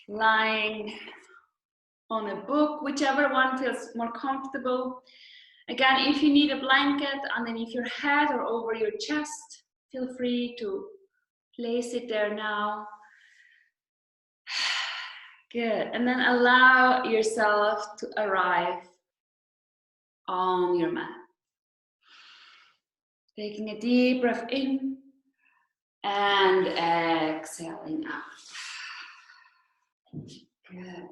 lying on a book, whichever one feels more comfortable. Again, if you need a blanket underneath your head or over your chest, feel free to place it there now. Good, and then allow yourself to arrive on your mat. Taking a deep breath in and exhaling out. Good.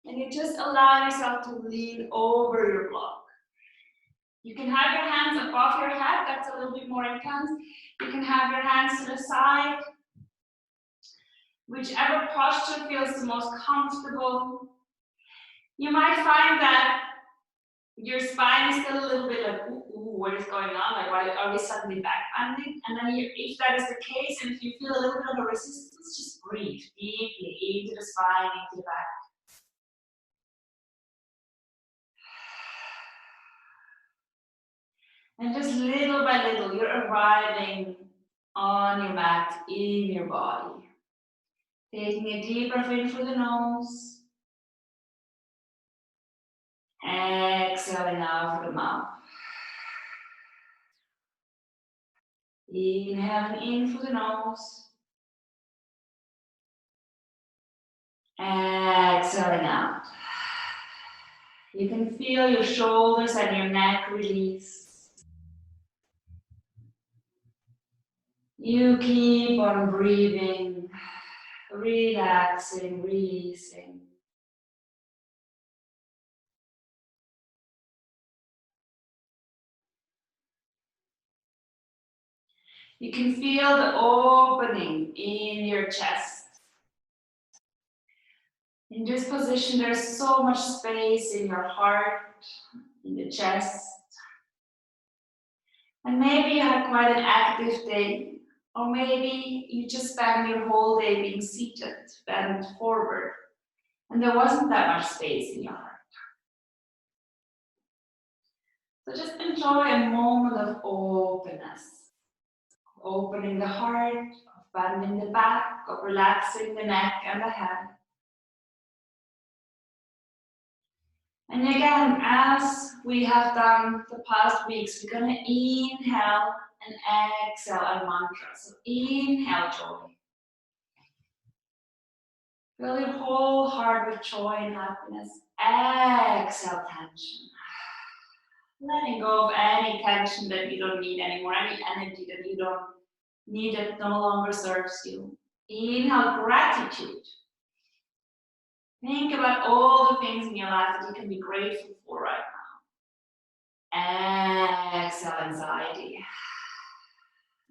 And you just allow yourself to lean over your block. You can have your hands above your head, that's a little bit more intense. You can have your hands to the side. Whichever posture feels the most comfortable. You might find that your spine is still a little bit like, ooh, what is going on? Like, why are we suddenly backbending? And then if that is the case, and if you feel a little bit of a resistance, just breathe deeply into the spine, into the back. And just little by little, you're arriving on your mat, in your body. Taking a deep breath in through the nose. Exhaling out through the mouth. Inhaling in through the nose. Exhaling out. You can feel your shoulders and your neck release. You keep on breathing, relaxing, releasing. You can feel the opening in your chest. In this position, there's so much space in your heart, in the chest. And maybe you had quite an active day, or maybe you just spent your whole day being seated, bent forward, and there wasn't that much space in your heart. So just enjoy a moment of openness, opening the heart, of bending the back, of relaxing the neck and the head. And again, as we have done the past weeks, we're going to inhale and exhale our mantra. So inhale joy. Fill your whole heart with joy and happiness. Exhale tension. Letting go of any tension that you don't need anymore, any energy that you don't need that no longer serves you. Inhale gratitude. Think about all the things in your life that you can be grateful for right now. Exhale anxiety.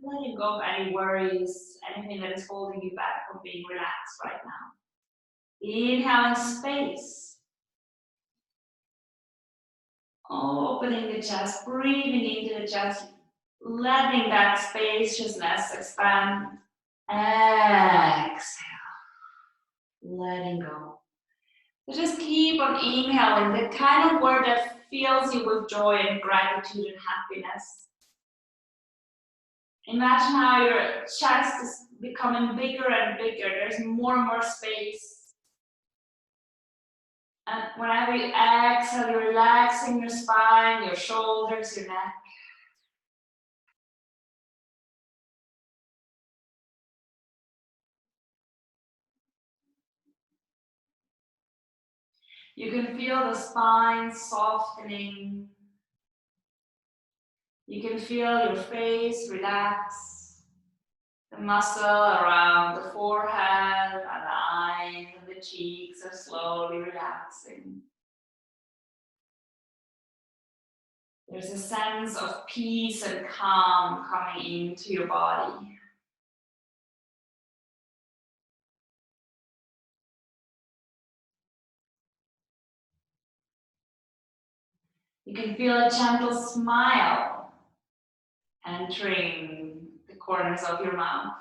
Letting go of any worries, anything that is holding you back from being relaxed right now. Inhaling space. Opening the chest, breathing into the chest, letting that spaciousness expand. Exhale. Letting go. So just keep on inhaling, the kind of word that fills you with joy and gratitude and happiness. Imagine how your chest is becoming bigger and bigger. There's more and more space. And whenever you exhale, you're relaxing your spine, your shoulders, your neck. You can feel the spine softening. You can feel your face relax. The muscle around the forehead and the eyes and the cheeks are slowly relaxing. There's a sense of peace and calm coming into your body. You can feel a gentle smile entering the corners of your mouth.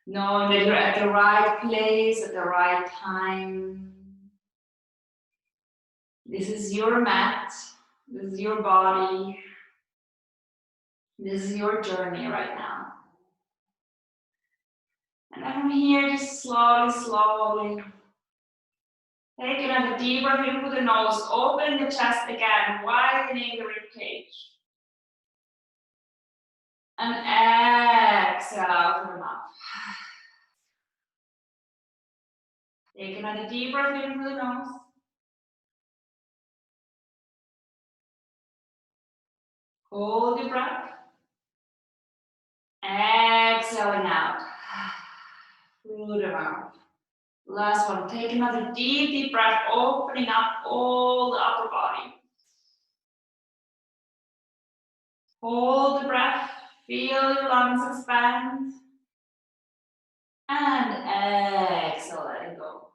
Knowing that you're at the right place at the right time. This is your mat. This is your body. This is your journey right now. And And from here, just slowly, slowly. Take another deep breath in through the nose. Open the chest again, widening the rib cage. And exhale out through the mouth. Take another deep breath in through the nose. Hold your breath. Exhaling out through the mouth. Last one. Take another deep, deep breath, opening up all the upper body. Hold the breath. Feel your lungs expand. And exhale, letting go.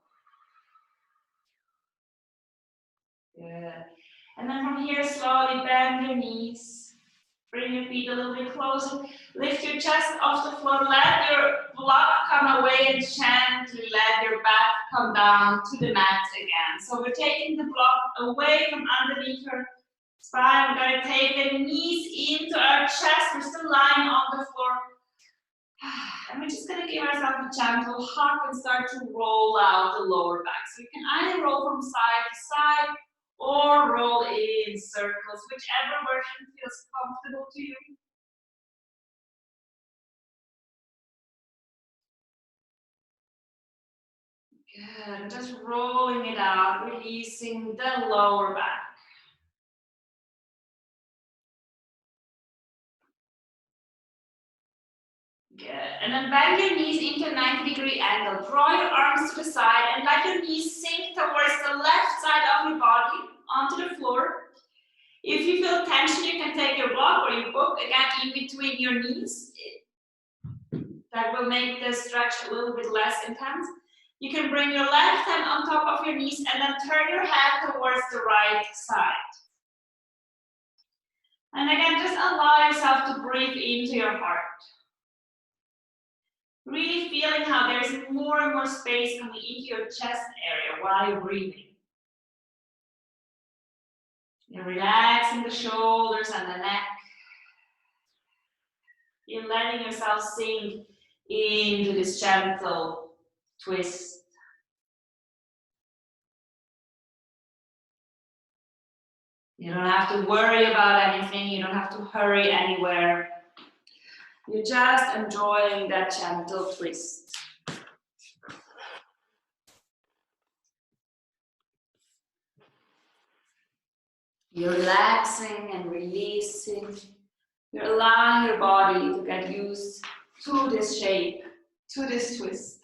Good. And then from here, slowly bend your knees. Bring your feet a little bit closer. Lift your chest off the floor. Let your block come away and gently let your back come down to the mat again. So we're taking the block away from underneath your spine. We're going to take the knees into our chest. We're still lying on the floor. And we're just going to give ourselves a gentle hug and start to roll out the lower back. So you can either roll from side to side or roll in circles, whichever version feels comfortable to you. Good, just rolling it out, releasing the lower back. Good, and then bend your knees into a 90-degree angle. Draw your arms to the side and let your knees sink towards the left side of your body onto the floor. If you feel tension, you can take your block or your book again in between your knees. That will make the stretch a little bit less intense. You can bring your left hand on top of your knees and then turn your head towards the right side. And again, just allow yourself to breathe into your heart. Really feeling how there's more and more space coming into your chest area while you're breathing. You're relaxing the shoulders and the neck. You're letting yourself sink into this gentle twist. You don't have to worry about anything. You don't have to hurry anywhere. You're just enjoying that gentle twist. You're relaxing and releasing. You're allowing your body to get used to this shape, to this twist.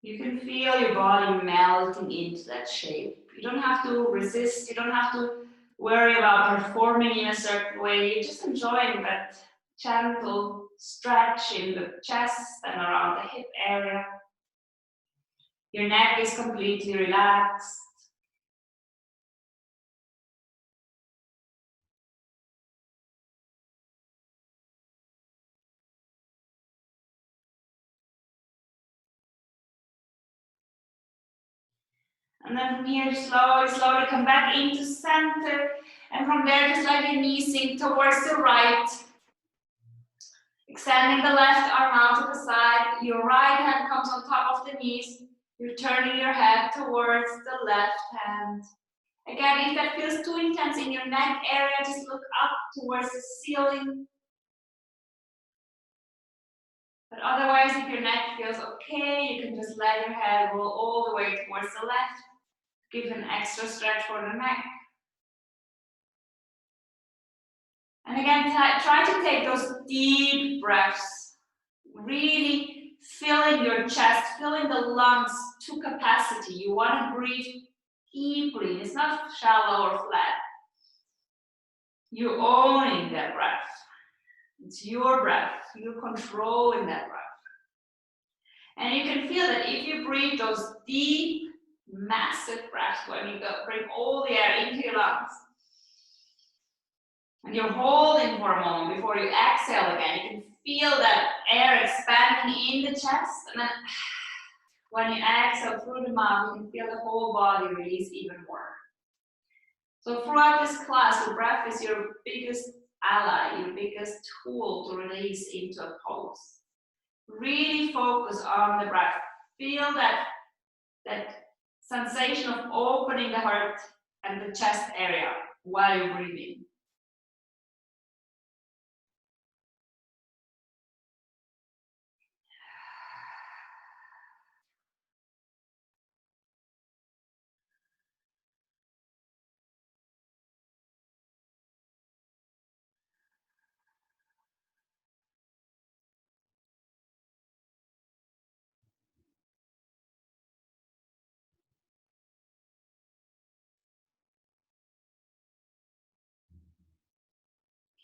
You can feel your body melting into that shape. You don't have to resist. You don't have to worry about performing in a certain way. You're just enjoying that gentle stretch in the chest and around the hip area. Your neck is completely relaxed. And then from here, slowly, slowly come back into center. And from there, just let your knees sink towards the right. Extending the left arm out to the side. Your right hand comes on top of the knees. You're turning your head towards the left hand. Again, if that feels too intense in your neck area, just look up towards the ceiling. But otherwise, if your neck feels okay, you can just let your head roll all the way towards the left. Give an extra stretch for the neck. And again, try to take those deep breaths. Really filling your chest, filling the lungs to capacity. You want to breathe deeply. It's not shallow or flat. You're owning that breath. It's your breath. You're controlling that breath. And you can feel that if you breathe those deep, massive breaths, when you bring all the air into your lungs, and you're holding for a moment before you exhale again, you can feel that air expanding in the chest, and then when you exhale through the mouth, you can feel the whole body release even more. So throughout this class, your breath is your biggest ally, your biggest tool to release into a pose. Really focus on the breath. Feel that sensation of opening the heart and the chest area while you're breathing.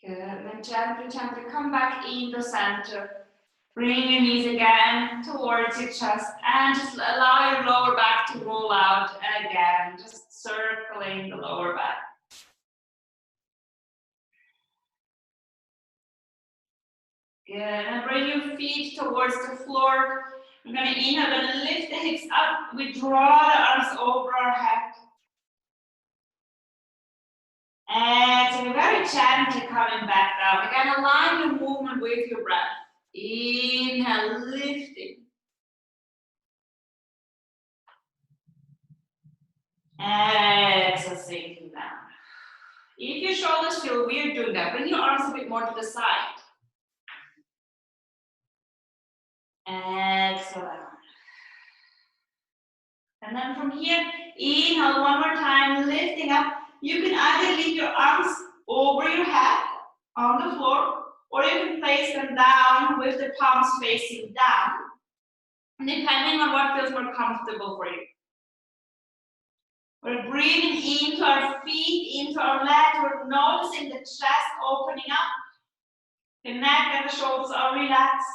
Good. Then gently, gently come back in the center. Bring your knees again towards your chest and just allow your lower back to roll out again, just circling the lower back. Good. And bring your feet towards the floor. We're going to inhale, we're going to lift the hips up. We draw the arms over our head. Exhale, very gently coming back down. Again, align your movement with your breath. Inhale, lifting. Exhale, sinking down. If your shoulders feel weird doing that, bring your arms a bit more to the side. Exhale down. And then from here, inhale one more time, lifting up. You can either leave your arms over your head on the floor, or you can place them down with the palms facing down, depending on what feels more comfortable for you. We're breathing into our feet, into our legs. We're noticing the chest opening up. The neck and the shoulders are relaxed.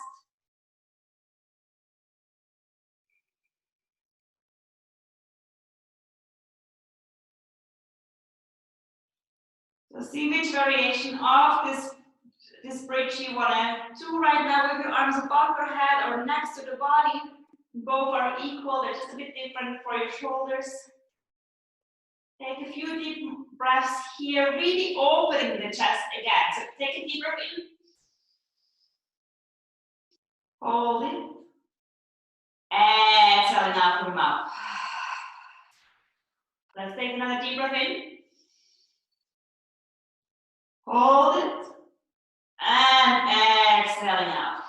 So see which variation of this bridge you want to do right now with your arms above your head or next to the body. Both are equal, they're just a bit different for your shoulders. Take a few deep breaths here, really opening the chest again. So take a deep breath in. Hold it. Exhaling out from your mouth. Let's take another deep breath in. Hold it. And exhaling out.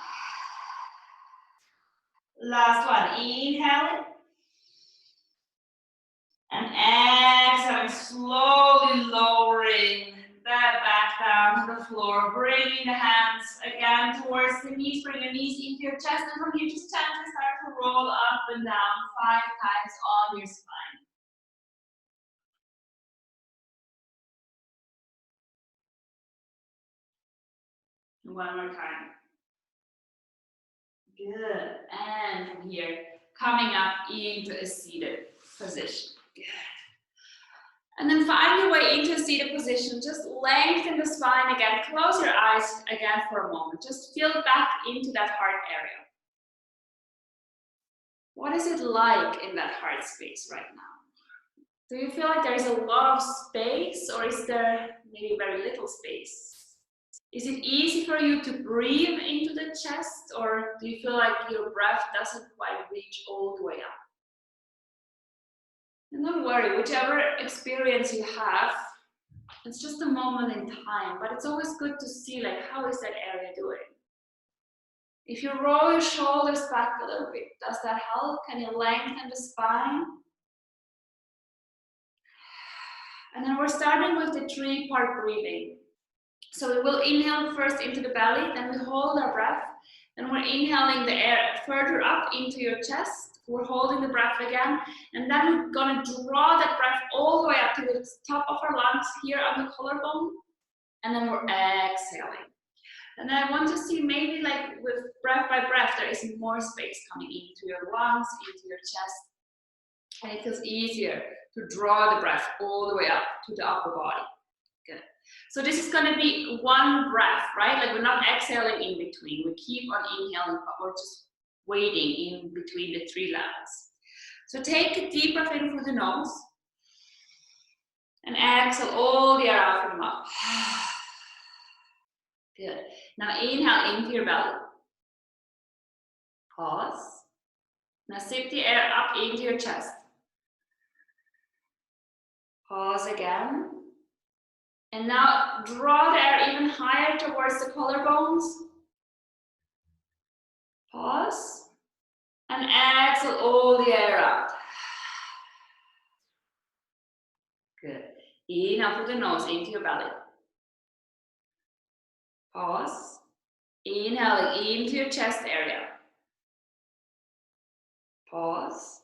Last one. Inhale it. And exhaling, slowly lowering that back down to the floor. Bringing the hands again towards the knees. Bring your knees into your chest. And from here, just gently start to roll up and down 5 times on your spine. One more time. Good. And from here, coming up into a seated position. Good. And then find your way into a seated position. Just lengthen the spine again. Close your eyes again for a moment. Just feel back into that heart area. What is it like in that heart space right now? Do you feel like there is a lot of space, or is there maybe very little space? Is it easy for you to breathe into the chest, or do you feel like your breath doesn't quite reach all the way up? And don't worry, whichever experience you have, it's just a moment in time, but it's always good to see like, how is that area doing? If you roll your shoulders back a little bit, does that help? Can you lengthen the spine? And then we're starting with the 3-part breathing. So we will inhale first into the belly, then we hold our breath, and we're inhaling the air further up into your chest. We're holding the breath again, and then we're gonna draw that breath all the way up to the top of our lungs here on the collarbone, and then we're exhaling. And then I want to see maybe like with breath by breath, there is more space coming into your lungs, into your chest, and it feels easier to draw the breath all the way up to the upper body. Good. So this is going to be one breath, right? Like we're not exhaling in between. We keep on inhaling, but we're just waiting in between the 3 levels. So take a deep breath in through the nose and exhale all the air out from the mouth. Good. Now inhale into your belly. Pause. Now sip the air up into your chest. Pause again. And now draw the air even higher towards the collarbones. Pause. And exhale all the air out. Good. Inhale through the nose into your belly. Pause. Inhaling into your chest area. Pause.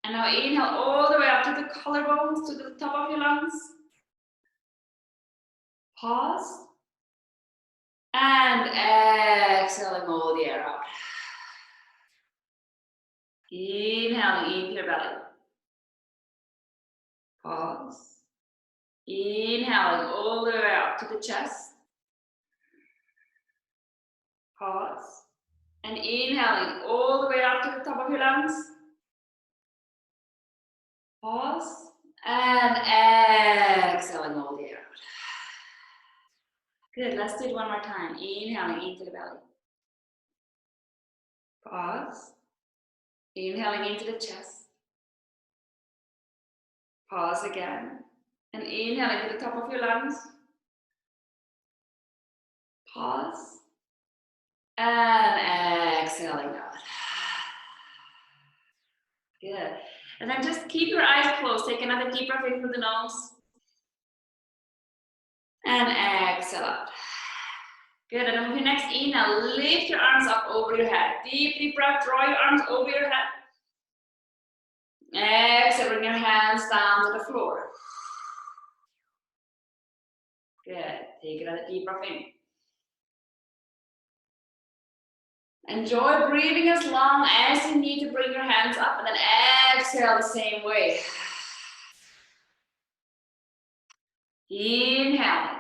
And now inhale all the way up to the collarbones, to the top of your lungs. Pause. And exhaling all the air out. Inhaling into your belly. Pause. Inhaling all the way up to the chest. Pause. And inhaling all the way up to the top of your lungs. Pause. And exhaling all the air out. Good, let's do it one more time. Inhaling into the belly. Pause. Inhaling into the chest. Pause again. And inhaling to the top of your lungs. Pause. And exhaling out. Good. And then just keep your eyes closed. Take another deep breath in through the nose. And exhale out. Good. And then with your next inhale, lift your arms up over your head. Deep, deep breath. Draw your arms over your head. Exhale. Bring your hands down to the floor. Good. Take another deep breath in. Enjoy breathing as long as you need to bring your hands up, and then exhale the same way. Inhale.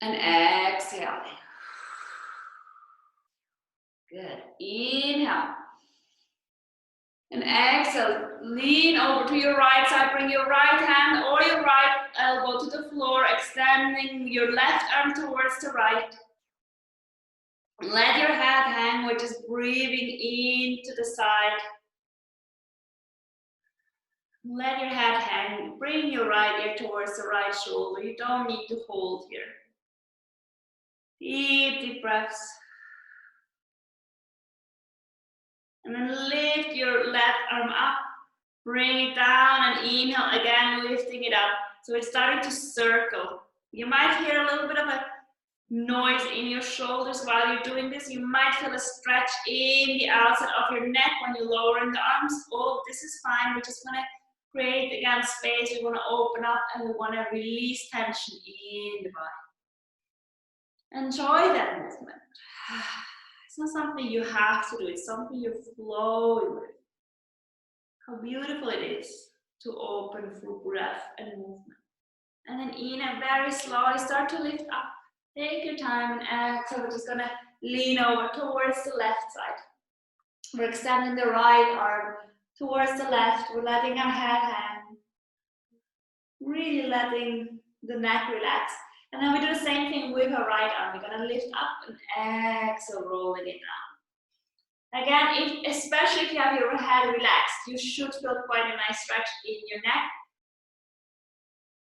And exhale. Good. Inhale. And exhale. Lean over to your right side. Bring your right hand or your right elbow to the floor, extending your left arm towards the right. Let your head hang, which is breathing into the side. Let your head hang. Bring your right ear towards the right shoulder. You don't need to hold here. Deep, deep breaths. And then lift your left arm up. Bring it down and inhale again, lifting it up. So it's starting to circle. You might hear a little bit of a noise in your shoulders while you're doing this. You might feel a stretch in the outside of your neck when you're lowering the arms. Oh, this is fine. We're just going to create again space. We want to open up and we want to release tension in the body. Enjoy that movement. It's not something you have to do. It's something you're flowing with. How beautiful it is to open through breath and movement. And then inhale very slowly. Start to lift up. Take your time and exhale. We're just gonna lean over towards the left side. We're extending the right arm towards the left. We're letting our head hang. Really letting the neck relax. And then we do the same thing with our right arm. We're gonna lift up and exhale, rolling it down. Again, especially if you have your head relaxed, you should feel quite a nice stretch in your neck.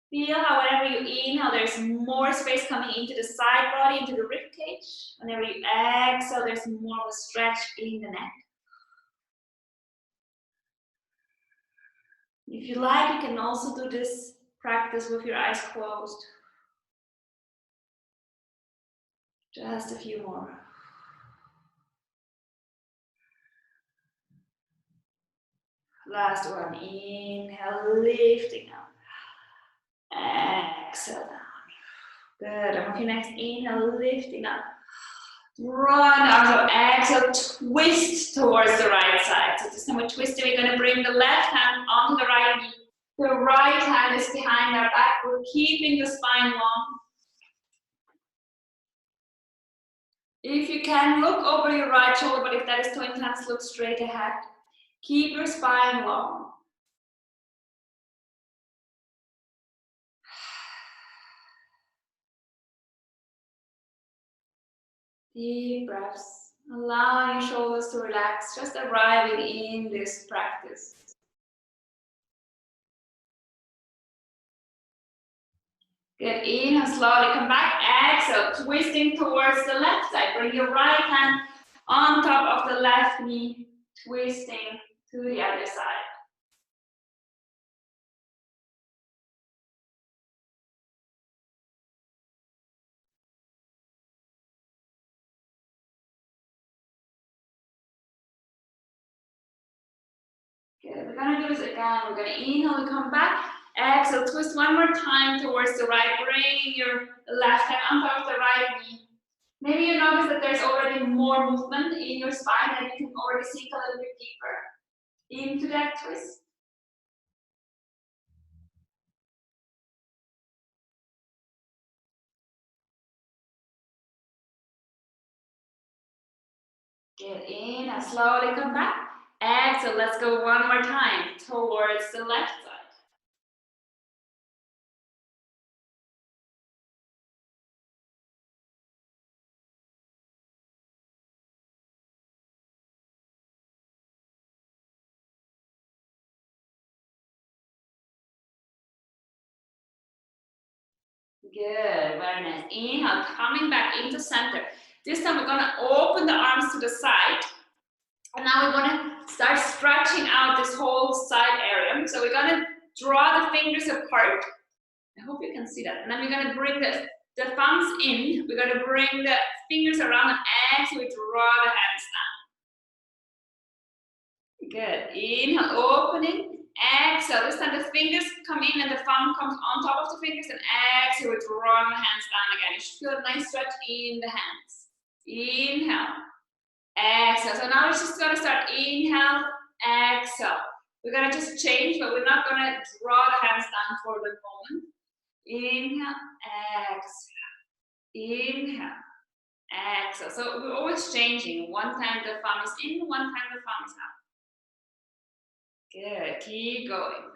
Feel how whenever you inhale, there's more space coming into the side body, into the rib cage. Whenever you exhale, there's more of a stretch in the neck. If you like, you can also do this practice with your eyes closed. Just a few more. Last one. Inhale, lifting up. Exhale down. Good. And with your next inhale, lifting up. Draw the arms up. Exhale, twist towards the right side. So just we're twisting. We're going to bring the left hand onto the right knee. The right hand is behind our back. We're keeping the spine long. If you can, look over your right shoulder, but if that is too intense, look straight ahead. Keep your spine long. Deep breaths. Allow your shoulders to relax, just arriving in this practice. Good. Inhale, slowly come back. Exhale, twisting towards the left side. Bring your right hand on top of the left knee, twisting to the other side. Good. We're gonna do this again. We're gonna inhale, we come back. Exhale, twist one more time towards the right. Bring your left hand on top of the right knee. Maybe you notice that there's already more movement in your spine and you can already sink a little bit deeper into that twist. Get in and slowly come back. Exhale, let's go one more time towards the left side. Good, very nice. Inhale, coming back into center. This time we're gonna open the arms to the side. And now we're gonna start stretching out this whole side area. So we're gonna draw the fingers apart. I hope you can see that. And then we're gonna bring the thumbs in. We're gonna bring the fingers around and exhale, we draw the hands down. Good. Inhale, opening. Exhale. This time the fingers come in and the thumb comes on top of the fingers, and exhale, we draw the hands down again. You should feel a nice stretch in the hands. Inhale. Exhale. So now we're just gonna start. Inhale, exhale. We're gonna just change, but we're not gonna draw the hands down for the moment. Inhale, exhale. Inhale, exhale. So we're always changing. One time the thumb is in, one time the thumb is out. Good. Keep going.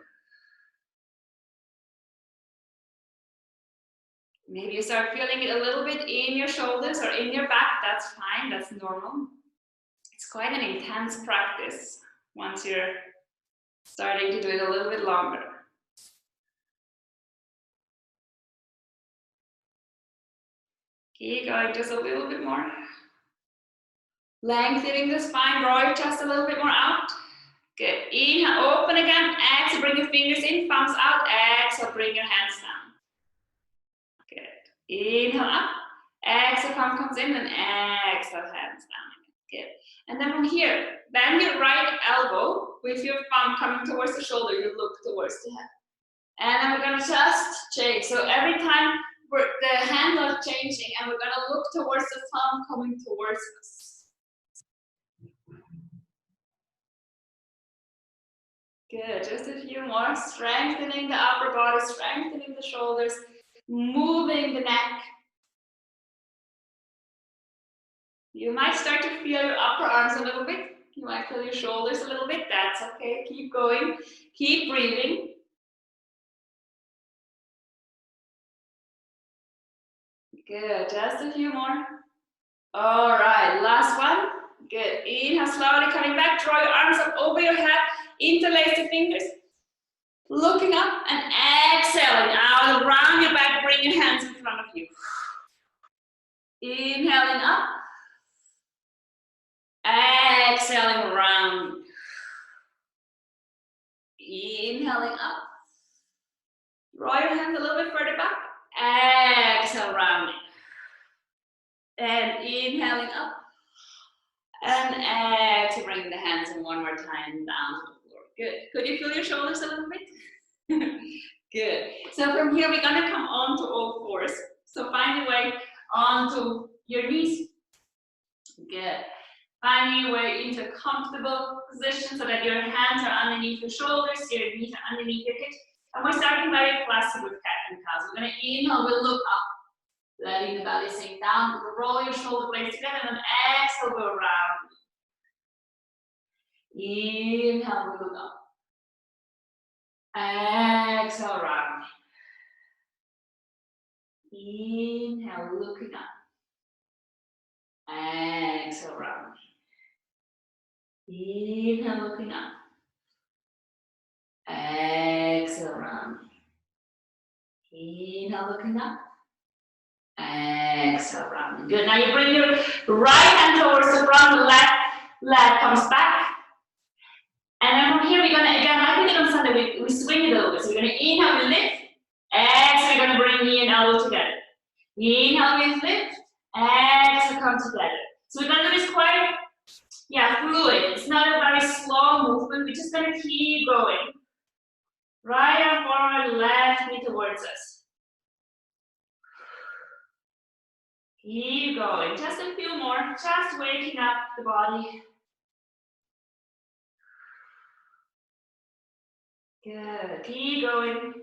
Maybe you start feeling it a little bit in your shoulders or in your back. That's fine. That's normal. It's quite an intense practice once you're starting to do it a little bit longer. Keep going just a little bit more. Lengthening the spine, draw your chest a little bit more out. Good. Inhale, open again. Exhale, bring your fingers in, thumbs out. Exhale, bring your hands down. Good. Inhale up. Exhale, thumb comes in, and exhale, hands down. Good. And then from here, bend your right elbow with your thumb coming towards the shoulder. You look towards the head. And then we're gonna just change. So every time the hands are changing, and we're gonna look towards the thumb coming towards us. Good, just a few more. Strengthening the upper body, strengthening the shoulders, moving the neck. You might start to feel your upper arms a little bit. You might feel your shoulders a little bit. That's okay. Keep going. Keep breathing. Good, just a few more. All right, last one. Good. Inhale, slowly coming back. Draw your arms up over your head. Interlace the fingers. Looking up and exhaling out around your back. Bring your hands in front of you. Inhaling up. Exhaling around. Inhaling up. Draw your hands a little bit further back. Exhale, rounding. And inhaling up. And exhale, bring the hands in one more time down to the floor. Good. Could you feel your shoulders a little bit? Good. So from here, we're gonna come onto all fours. So find your way onto your knees. Good. Find your way into a comfortable position so that your hands are underneath your shoulders, your knees are underneath your hips. And we're starting very classic with cat and cows. We're gonna inhale, we'll look up. Letting the belly sink down, roll your shoulder blades together, and then exhale, go around. Inhale, we look up. Exhale, round. Inhale, looking up. Exhale, round. Inhale, looking up. Exhale, round. Inhale, looking up. Exhale, round. Good. Now you bring your right hand towards the front, the left leg comes back. And then from here, we're gonna, again, like we did on Sunday, we swing it a little bit. So we're gonna inhale, we lift. Exhale, we're gonna bring knee and elbow together. Inhale, we lift. Exhale, come together. So we're gonna do this quite, fluid. It's not a very slow movement. We're just gonna keep going. Right arm forward, left knee towards us. Keep going. Just a few more. Just waking up the body. Good. Keep going.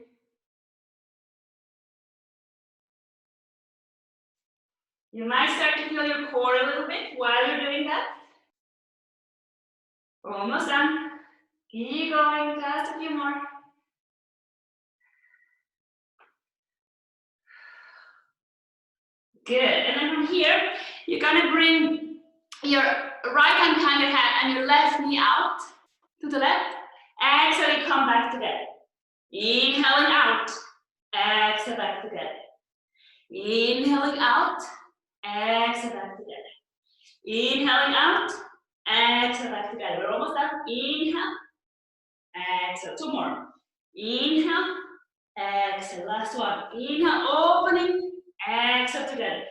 You might start to feel your core a little bit while you're doing that. Almost done. Keep going. Just a few more. Good. And then from here, you're gonna bring your right hand behind your head and your left knee out to the left. Exhale, come back together. Inhaling out. Exhale, back together. Inhaling out. Exhale, back together. Inhaling out. Exhale, back together. We're almost done. Inhale. Exhale. Two more. Inhale. Exhale. Last one. Inhale, opening. Exhale together.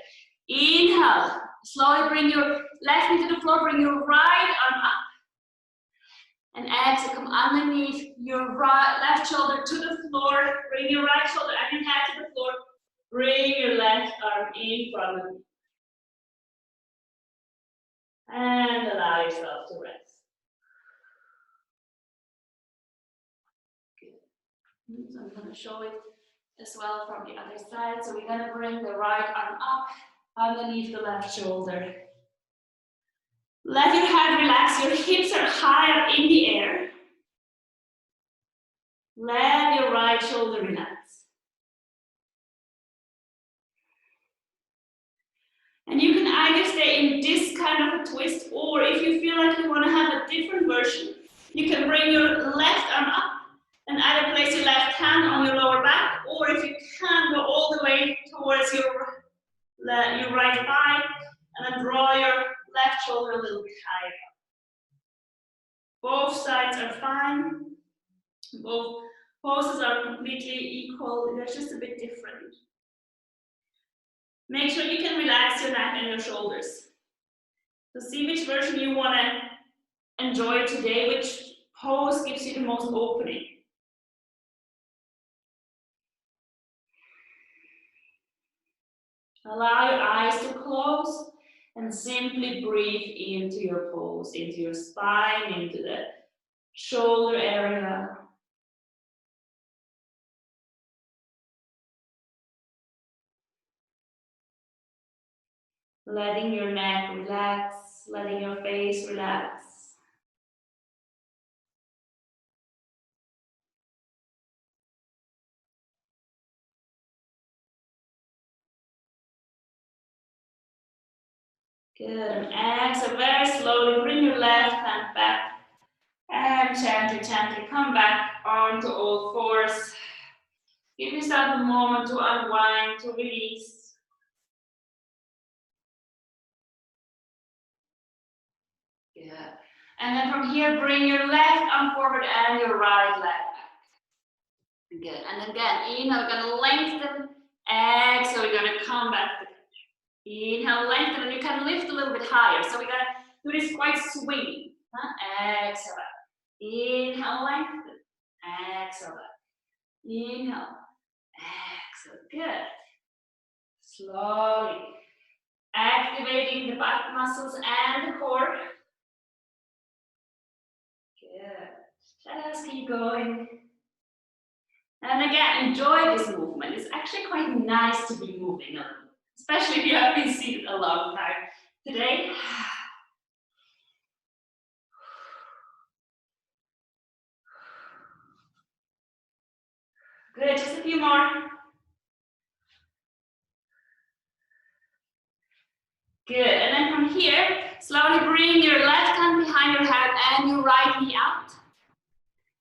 Inhale. Slowly bring your left knee to the floor. Bring your right arm up. And exhale, come underneath your left shoulder to the floor. Bring your right shoulder and your head to the floor. Bring your left arm in front of you. And allow yourself to rest. Good. So I'm going to show it as well from the other side. So we're going to bring the right arm up underneath the left shoulder. Let your head relax. Your hips are higher in the air. Let your right shoulder relax. And you can either stay in this kind of a twist, or if you feel like you want to have a different version, you can bring your left arm up and either place your left hand on your lower back, or if you can, go all the way towards your right thigh and then draw your left shoulder a little bit higher. Both sides are fine. Both poses are completely equal. They're just a bit different. Make sure you can relax your neck and your shoulders. So see which version you want to enjoy today, which pose gives you the most opening. Allow your eyes to close and simply breathe into your pose, into your spine, into the shoulder area. Letting your neck relax, letting your face relax. Good, and exhale very slowly, bring your left hand back and gently come back onto all fours. Give yourself a moment to unwind, to release. Good. And then from here, bring your left arm forward and your right leg back. Good. And again, inhale, we're going to lengthen. Exhale, we're going to come back. Inhale, lengthen, and you can lift a little bit higher. So we're going to do this quite swinging. Exhale back. Inhale, lengthen. Exhale back. Inhale. Exhale. Good. Slowly. Activating the back muscles and the core. Good. Just keep going. And again, enjoy this movement. It's actually quite nice to be moving, especially if you have been seated a long time. Today, good, just a few more. Good. And then from here, slowly bring your left hand behind your head and your right knee out.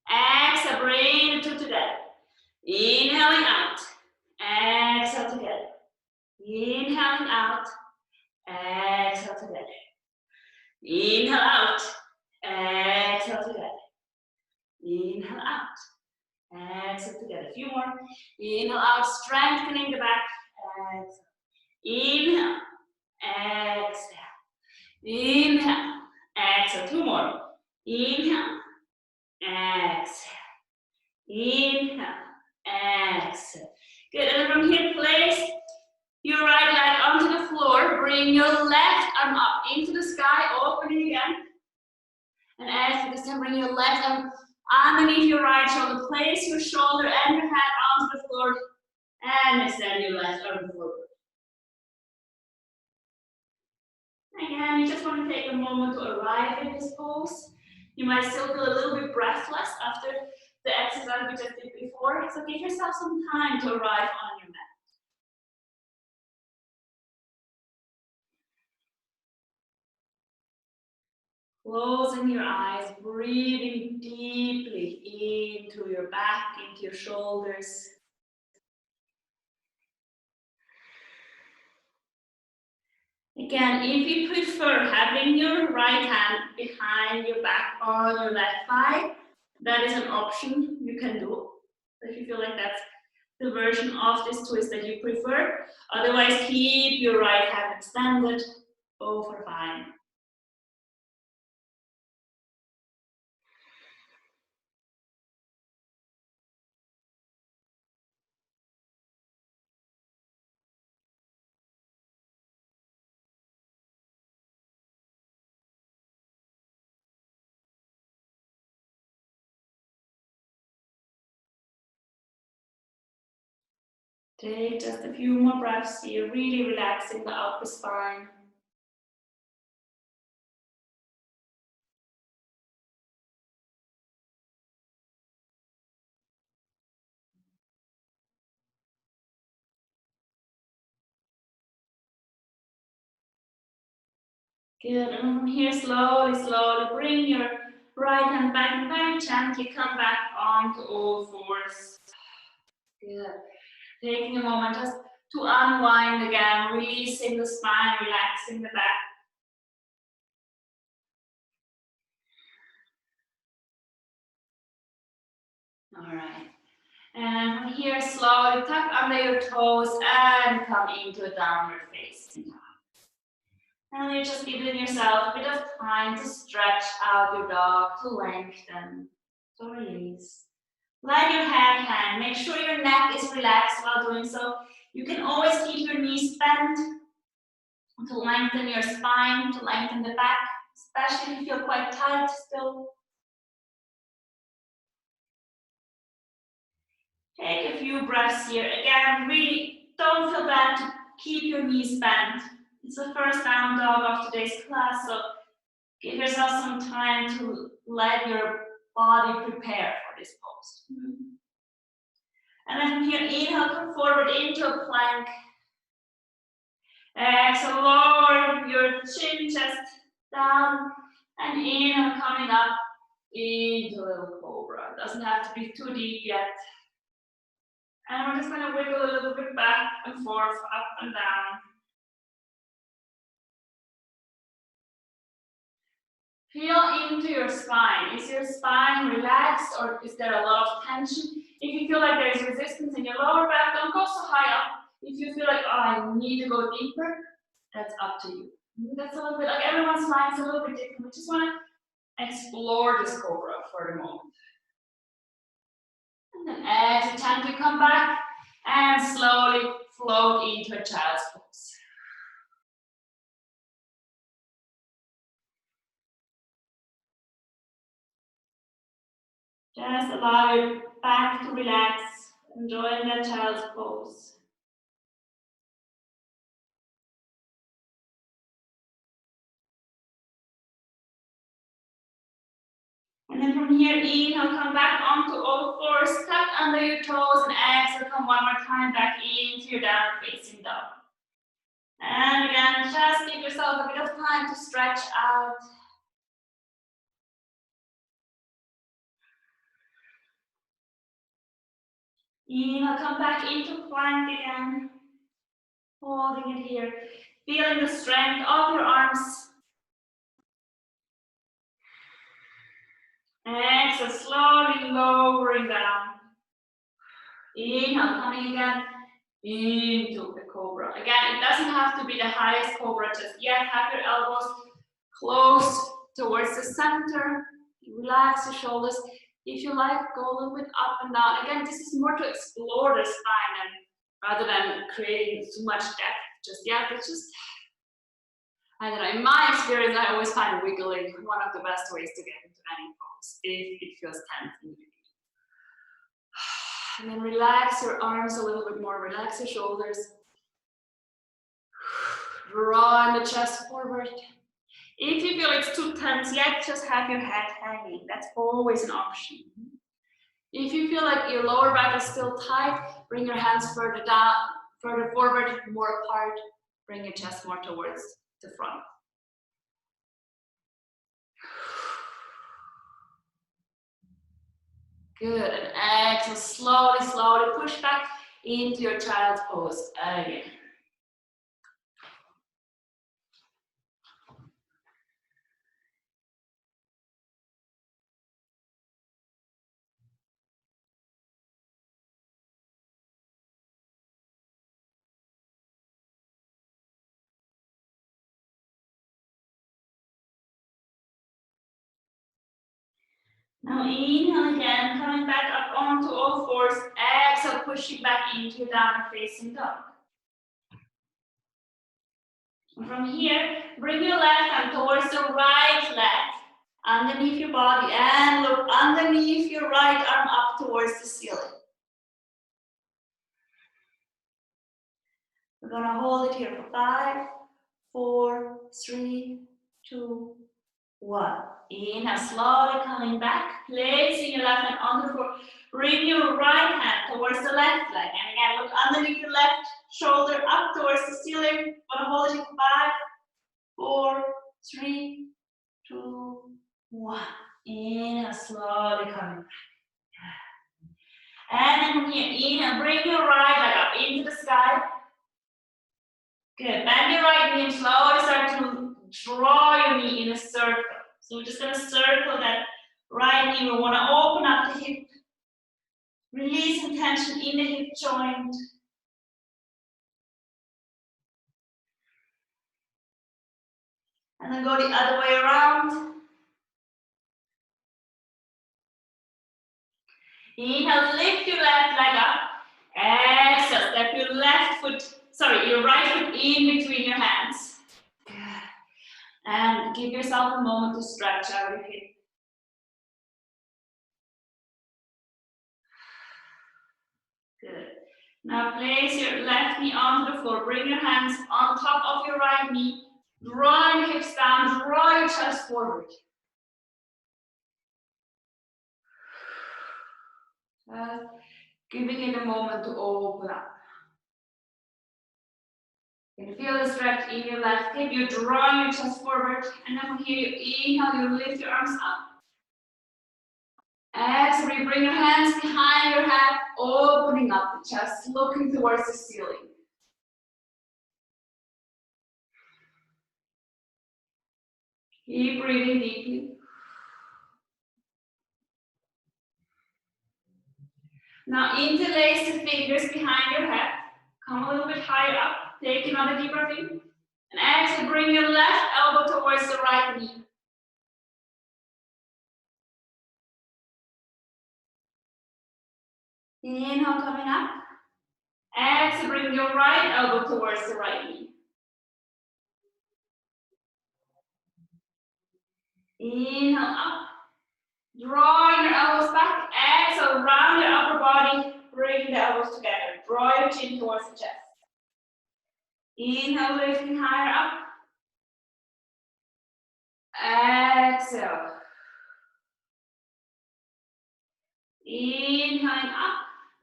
Exhale, bring the two together. Inhaling out. Exhale together. Inhaling out. Exhale together. Inhale out. Exhale together. Inhale out. Exhale together. A few more. Inhale out, strengthening the back. Exhale. Inhale. Exhale. Inhale. Exhale. Two more. Inhale. Exhale. Inhale. Exhale. Good. And then from here, place your right leg onto the floor. Bring your left arm up into the sky. Opening again. And exhale. This time, bring your left arm underneath your right shoulder. Place your shoulder and your head onto the floor. And extend your left arm forward. Again, you just want to take a moment to arrive in this pose. You might still feel a little bit breathless after the exercise we just did before. So give yourself some time to arrive on your mat. Closing your eyes, breathing deeply into your back, into your shoulders. Again, if you prefer having your right hand behind your back on your left thigh, that is an option you can do. If you feel like that's the version of this twist that you prefer. Otherwise, keep your right hand extended. Both are fine. Take just a few more breaths here, really relaxing the upper spine. Good, and from here, slowly bring your right hand back and very gently come back onto all fours. Good. Taking a moment just to unwind again, releasing the spine, relaxing the back. All right. And from here, slowly tuck under your toes and come into a downward facing dog. And you're just giving yourself a bit of time to stretch out your dog, to lengthen, to release. Let your head hang. Make sure your neck is relaxed while doing so. You can always keep your knees bent to lengthen your spine, to lengthen the back, especially if you feel quite tight still. Take a few breaths here. Again, really don't feel bad to keep your knees bent. It's the first down dog of today's class, so give yourself some time to let your body prepare for this pose. And then from here, inhale, come forward into a plank. Exhale, lower your chin, chest down, and inhale, coming up into a little cobra. It doesn't have to be too deep yet. And we're just going to wiggle a little bit back and forth, up and down. Feel into your spine. Is your spine relaxed or is there a lot of tension? If you feel like there is resistance in your lower back, don't go so high up. If you feel like, oh, I need to go deeper, that's up to you. That's a little bit, like everyone's spine is a little bit different. We just want to explore this cobra for the moment. And then exhale, gently come back and slowly float into a child's pose. Just allow your back to relax, enjoying that child's pose. And then from here, inhale, come back onto all fours, tuck under your toes, and exhale, come one more time back into your downward facing dog. And again, just give yourself a bit of time to stretch out. Inhale, come back into plank again. Holding it here. Feeling the strength of your arms. Exhale, slowly lowering down. Inhale, coming again into the cobra. Again, it doesn't have to be the highest cobra just yet. Have your elbows close towards the center. Relax your shoulders. If you like, go a little bit up and down. Again, this is more to explore the spine and rather than creating too much depth just yet. It's just, I don't know, in my experience, I always find wiggling one of the best ways to get into any pose if it feels tense in the beginning. And then relax your arms a little bit more, relax your shoulders. Draw the chest forward. If you feel it's too tense yet, just have your head hanging. That's always an option. If you feel like your lower back is still tight, bring your hands further down, further forward, more apart. Bring your chest more towards the front. Good, and exhale, slowly, slowly push back into your child's pose again. Now inhale again, coming back up onto all fours. Exhale, pushing back into your downward facing dog. From here, bring your left hand towards the right leg, underneath your body, and look underneath your right arm up towards the ceiling. We're gonna hold it here for 5, 4, 3, 2, 1. Inhale, slowly coming back, placing your left hand on the floor. Bring your right hand towards the left leg, and again, look underneath your left shoulder up towards the ceiling. Gonna hold it for 5, 4, 3, 2, 1. Inhale, slowly coming back. And then from here, inhale, bring your right leg up into the sky. Good. Bend your right knee and slowly start to draw your knee in a circle. So we're just going to circle that right knee. We want to open up the hip. Releasing tension in the hip joint. And then go the other way around. Inhale, lift your left leg up. Exhale, step your right foot in between your hands. And give yourself a moment to stretch out your hip. Good. Now place your left knee onto the floor. Bring your hands on top of your right knee. Draw your hips down. Draw your chest forward. Giving it a moment to open up. You can feel the stretch in your left hip. You draw your chest forward. And then from here, you inhale, you lift your arms up. Exhale, you bring your hands behind your head, opening up the chest, looking towards the ceiling. Keep breathing deeply. Now interlace the fingers behind your head. Come a little bit higher up. Take another deep breath in. And exhale, bring your left elbow towards the right knee. Inhale, coming up. Exhale, bring your right elbow towards the right knee. Inhale, up. Draw your elbows back. Exhale, round your upper body. Bring the elbows together. Draw your chin towards the chest. Inhale, lifting higher up. Exhale. Inhaling up.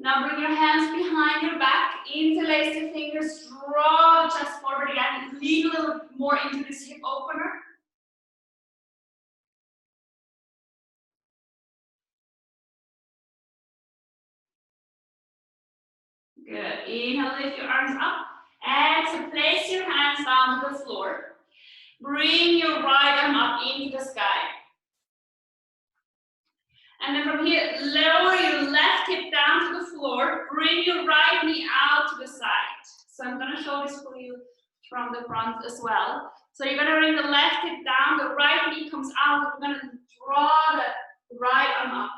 Now bring your hands behind your back, interlace the fingers, draw the chest forward again, lean a little more into this hip opener. Good. Inhale, lift your arms up. Exhale, place your hands down to the floor. Bring your right arm up into the sky. And then from here, lower your left hip down to the floor. Bring your right knee out to the side. So I'm going to show this for you from the front as well. So you're going to bring the left hip down, the right knee comes out. We're going to draw the right arm up.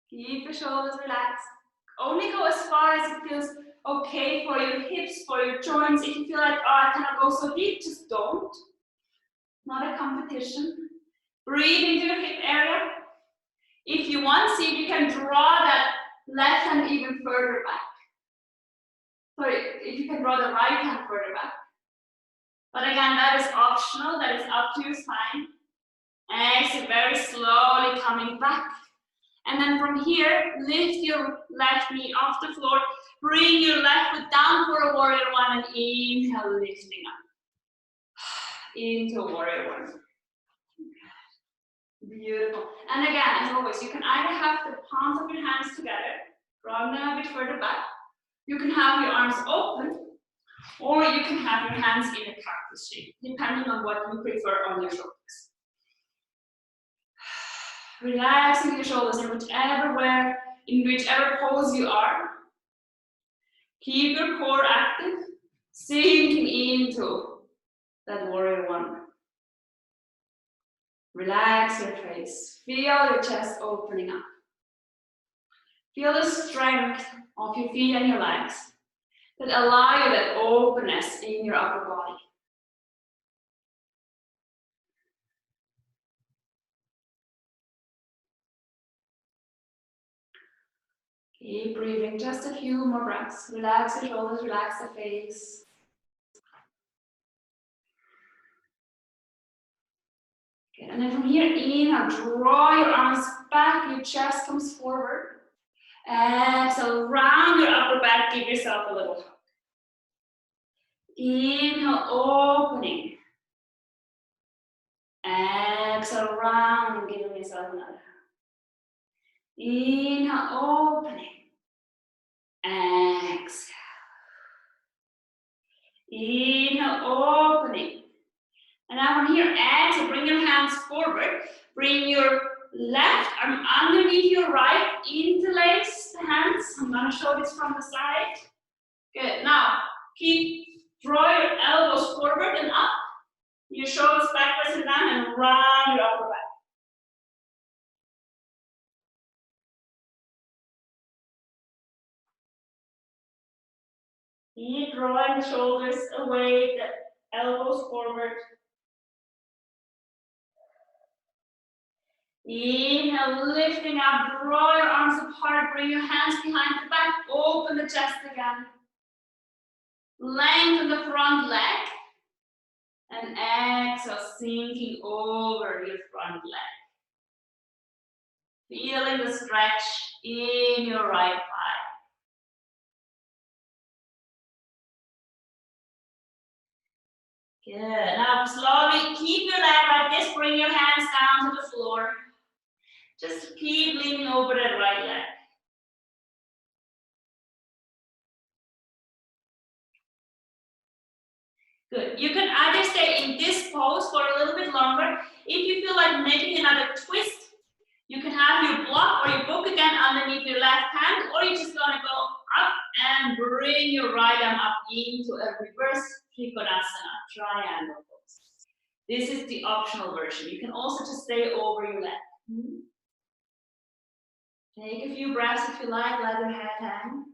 Keep the shoulders relaxed. Only go as far as it feels okay for your hips, for your joints. If you feel like, oh, I cannot go so deep, just don't. Not a competition. Breathe into your hip area. If you want, see if you can draw that left hand even further back. Sorry, if you can draw the right hand further back. But again, that is optional, that is up to your spine. Exhale, very slowly coming back. And then from here, lift your left knee off the floor. Bring your left foot down for a warrior one and inhale, lifting up. Into a warrior one. Beautiful. And again, as always, you can either have the palms of your hands together, draw them a bit further back. You can have your arms open, or you can have your hands in a cactus shape, depending on what you prefer on your shoulders. Relaxing your shoulders in whichever pose you are. Keep your core active, sinking into that warrior one. Relax your face. Feel your chest opening up. Feel the strength of your feet and your legs that allow you that openness in your upper body. Keep breathing, just a few more breaths. Relax your shoulders, relax the face. Good. And then from here, inhale, draw your arms back, your chest comes forward. Exhale, round your upper back, give yourself a little hug. Inhale, opening. Exhale, round and giving yourself another hug. Inhale, opening. Exhale. Inhale, opening. And now from here, exhale, bring your hands forward. Bring your left arm underneath your right. Interlace the hands. I'm going to show this from the side. Good. Now, draw your elbows forward and up. Your shoulders backwards and down, and round your upper back. Keep drawing the shoulders away, the elbows forward. Inhale, lifting up, draw your arms apart, bring your hands behind the back, open the chest again. Lengthen the front leg. And exhale, sinking over your front leg. Feeling the stretch in your right thigh. Good. Now slowly keep your leg like this. Bring your hands down to the floor. Just keep leaning over that right leg. Good. You can either stay in this pose for a little bit longer. If you feel like making another twist, you can have your block or your book again underneath your left hand, or you're just going to go up and bring your right arm up into a reverse Trikonasana, triangle pose. This is the optional version. You can also just stay over your leg. Take a few breaths if you like, let your head hang.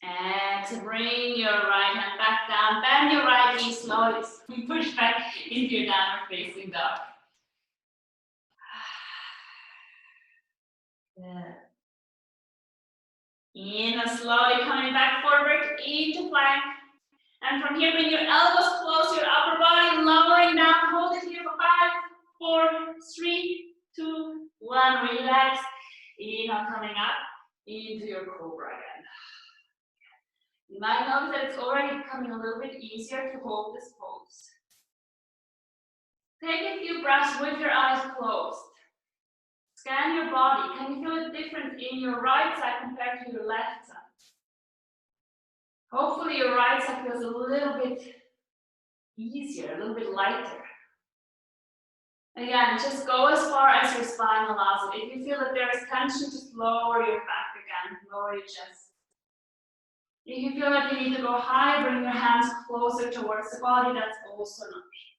Exhale, bring your right hand back down, bend your right knee slowly, push back into your downward facing dog. Good. Inhale, slowly coming back forward into plank. And from here, bring your elbows close to your upper body, inhale coming up into your cobra again. You might notice that it's already becoming a little bit easier to hold this pose. Take a few breaths with your eyes closed. Scan your body. Can you feel a difference in your right side compared to your left side? Hopefully your right side feels a little bit easier, a little bit lighter. Again, just go as far as your spine allows it. If you feel that there is tension, just lower your back again, lower your chest. If you feel like you need to go higher, bring your hands closer towards the body, that's also an option.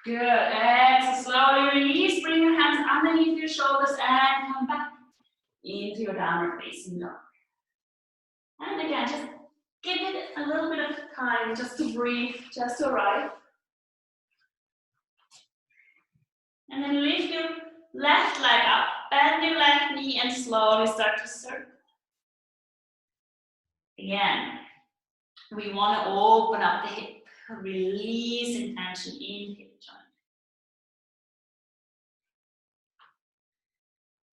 Good, exhale, slowly release, bring your hands underneath your shoulders and come back into your downward facing dog. And again, just give it a little bit of time just to breathe, just to arrive. And then lift your left leg up, bend your left knee and slowly start to circle. Again, we want to open up the hip, release tension in hip joint.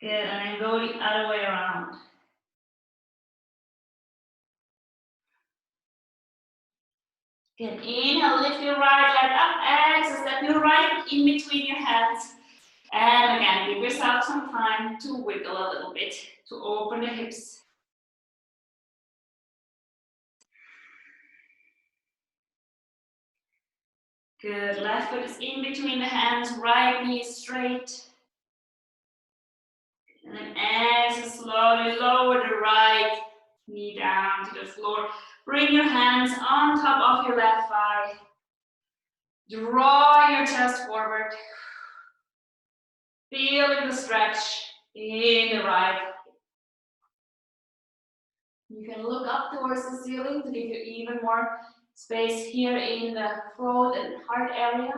Good, and then go the other way around. Good, inhale, lift your right leg up, exhale, step your right in between your hands. And again, give yourself some time to wiggle a little bit, to open the hips. Good, left foot is in between the hands, right knee is straight. And then exhale, slowly lower the right knee down to the floor. Bring your hands on top of your left thigh. Draw your chest forward. Feeling the stretch in the right. You can look up towards the ceiling to give you even more space here in the throat and heart area.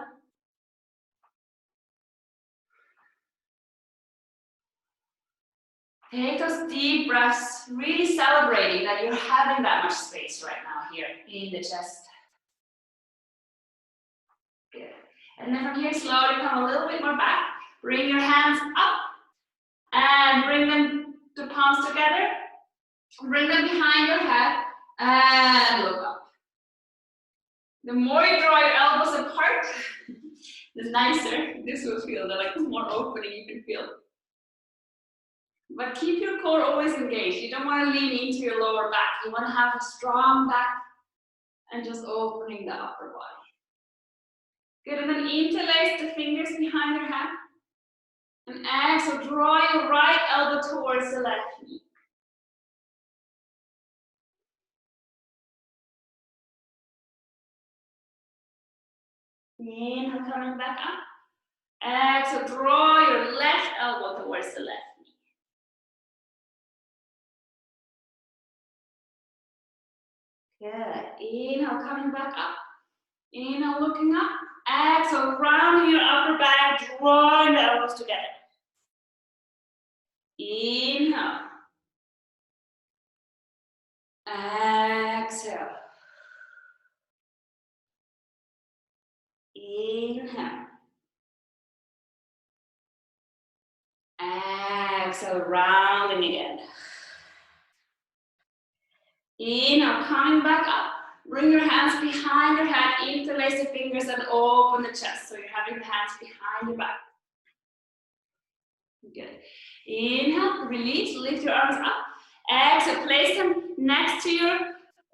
Take those deep breaths, really celebrating that you're having that much space right now here in the chest. Good. And then from here, slowly come a little bit more back. Bring your hands up and bring them to palms together. Bring them behind your head and look up. The more you draw your elbows apart, the nicer this will feel. The more opening you can feel. But keep your core always engaged. You don't want to lean into your lower back. You want to have a strong back and just opening the upper body. Good, and then interlace the fingers behind your head. And exhale, draw your right elbow towards the left knee. Inhale, coming back up. Exhale, draw your left elbow towards the left knee. Good. Inhale, coming back up. Inhale, looking up. Exhale, rounding your upper back, drawing the elbows together. Inhale. Exhale. Inhale. Exhale, rounding again. Inhale, coming back up. Bring your hands behind your head, interlace the fingers and open the chest. So you're having the hands behind your back. Good. Inhale, release, lift your arms up. Exhale, place them next to your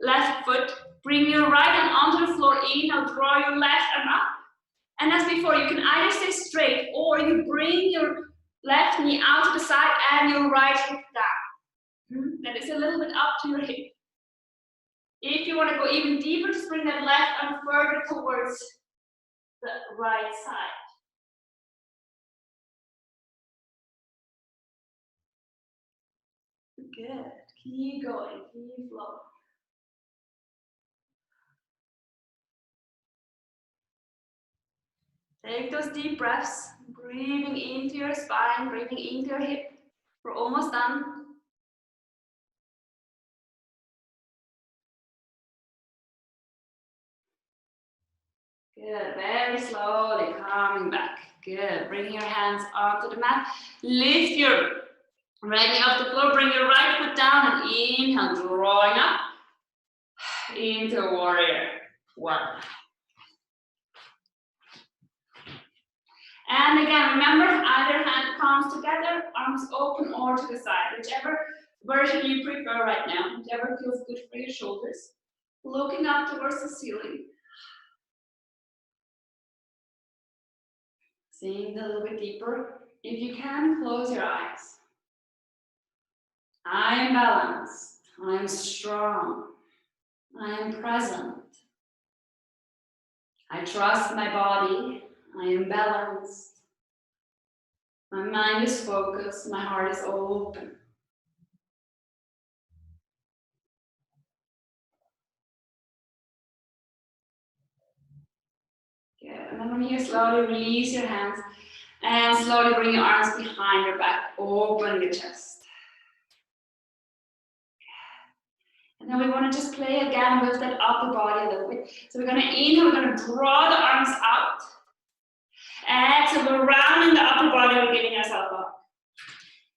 left foot. Bring your right hand onto the floor. Inhale, draw your left arm up. And as before, you can either stay straight or you bring your left knee out to the side and your right hip down. That is a little bit up to your hip. If you want to go even deeper, just bring that left arm further towards the right side. Good. Keep going. Keep flowing. Take those deep breaths, breathing into your spine, breathing into your hip. We're almost done. Good, very slowly coming back. Good, bring your hands onto the mat. Lift your right knee off the floor, bring your right foot down and inhale, drawing up into warrior one. And again, remember, either hand palms together, arms open or to the side, whichever version you prefer right now, whichever feels good for your shoulders. Looking up towards the ceiling. Sink a little bit deeper. If you can, close your eyes. I am balanced. I am strong. I am present. I trust my body. I am balanced. My mind is focused. My heart is open. Good. And then from here, slowly release your hands and slowly bring your arms behind your back. Open your chest. And then we want to just play again with that upper body a little bit. So we're going to inhale, we're going to draw the arms out. Exhale, we're rounding the upper body, we're giving ourselves up.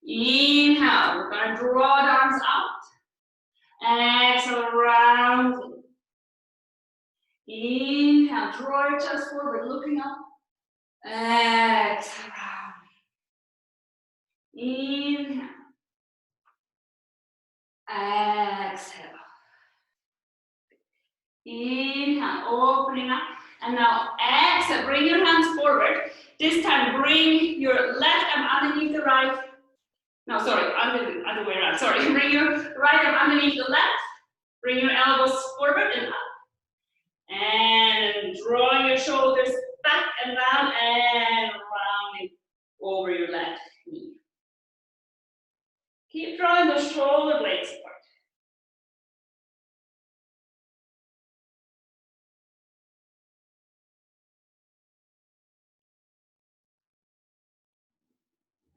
Inhale, we're going to draw the arms out. Exhale, round. Inhale, draw your chest forward, looking up. Exhale, round. Inhale. Exhale. Inhale, opening up. And now exhale, bring your hands forward. This time, bring your left arm underneath the right. No, sorry, other way around. Sorry, bring your right arm underneath the left. Bring your elbows forward and up. And draw your shoulders back and down and rounding over your left knee. Keep drawing the shoulder blades apart.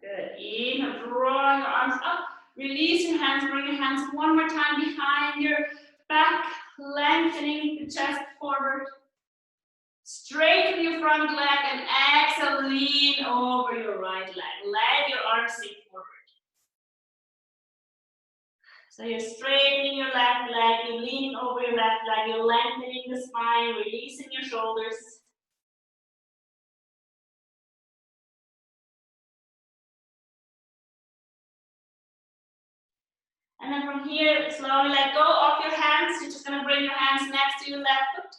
Good. Inhale, drawing your arms up. Release your hands, bring your hands one more time behind your back, lengthening the chest forward. Straighten your front leg and exhale, lean over your right leg. Let your arms sink forward. So you're straightening your left leg, you're leaning over your left leg, you're lengthening the spine, releasing your shoulders. And then from here, slowly let go of your hands. You're just gonna bring your hands next to your left foot.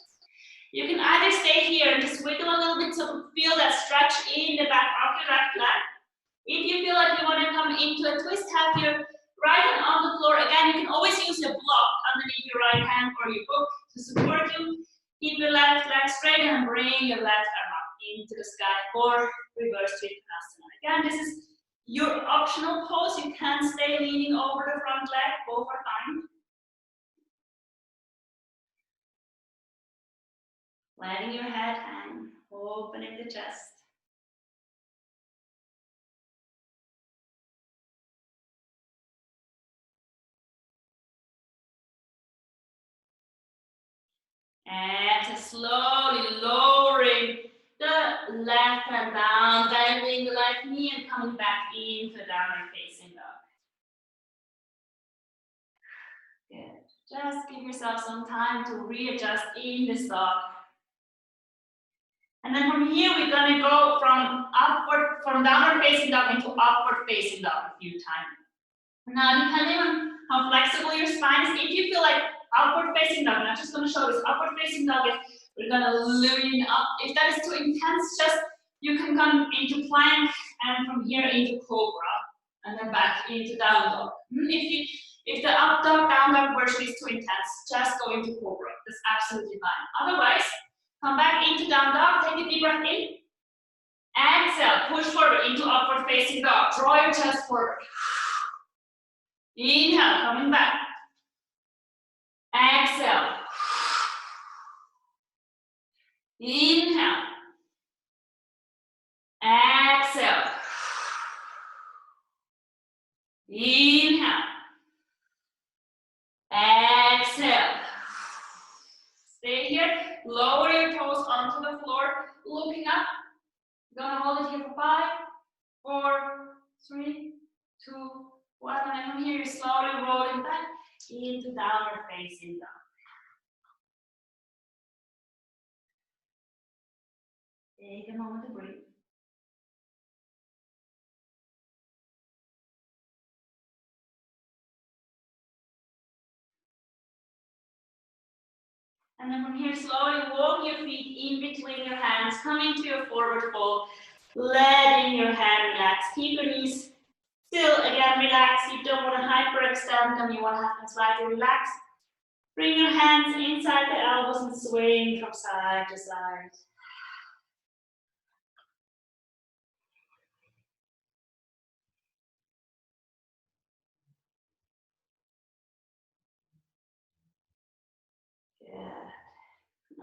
You can either stay here and just wiggle a little bit to feel that stretch in the back of your left leg. If you feel like you want to come into a twist, have your right hand on the floor. Again, you can always use your block underneath your right hand or your book to support you. Keep your left leg straight and bring your left arm up into the sky for reverse trikonasana. Again, this is your optional pose. You can stay leaning over the front leg, both are fine. Letting your head hang, opening the chest. And slowly lowering the left hand down, bending the left knee and coming back into downward facing dog. Good. Just give yourself some time to readjust in this dog. And then from here, we're going to go from downward facing dog into upward facing dog a few times. Now, depending on how flexible your spine is, if you feel like upward facing dog, I'm just going to show this upward facing dog, we're going to lean up. If that is too intense, just you can come into plank and from here into cobra and then back into down dog. If the up dog, down dog version is too intense, just go into cobra. That's absolutely fine. Otherwise, come back into down dog, take a deep breath in. Exhale, push forward into upward facing dog. Draw your chest forward. Inhale, coming back. Exhale. Inhale. Exhale. Inhale. Exhale. Stay here. Lower your toes onto the floor, looking up. You're gonna hold it here for 5, 4, 3, 2, 1. And from here, you're slowly rolling back into downward facing dog. Take a moment to breathe. And then from here, slowly walk your feet in between your hands, come into your forward fold, letting your hand relax. Keep your knees still, again, relax. You don't want to hyperextend them, you want to have them slightly relaxed. Bring your hands inside the elbows and swing from side to side. Good.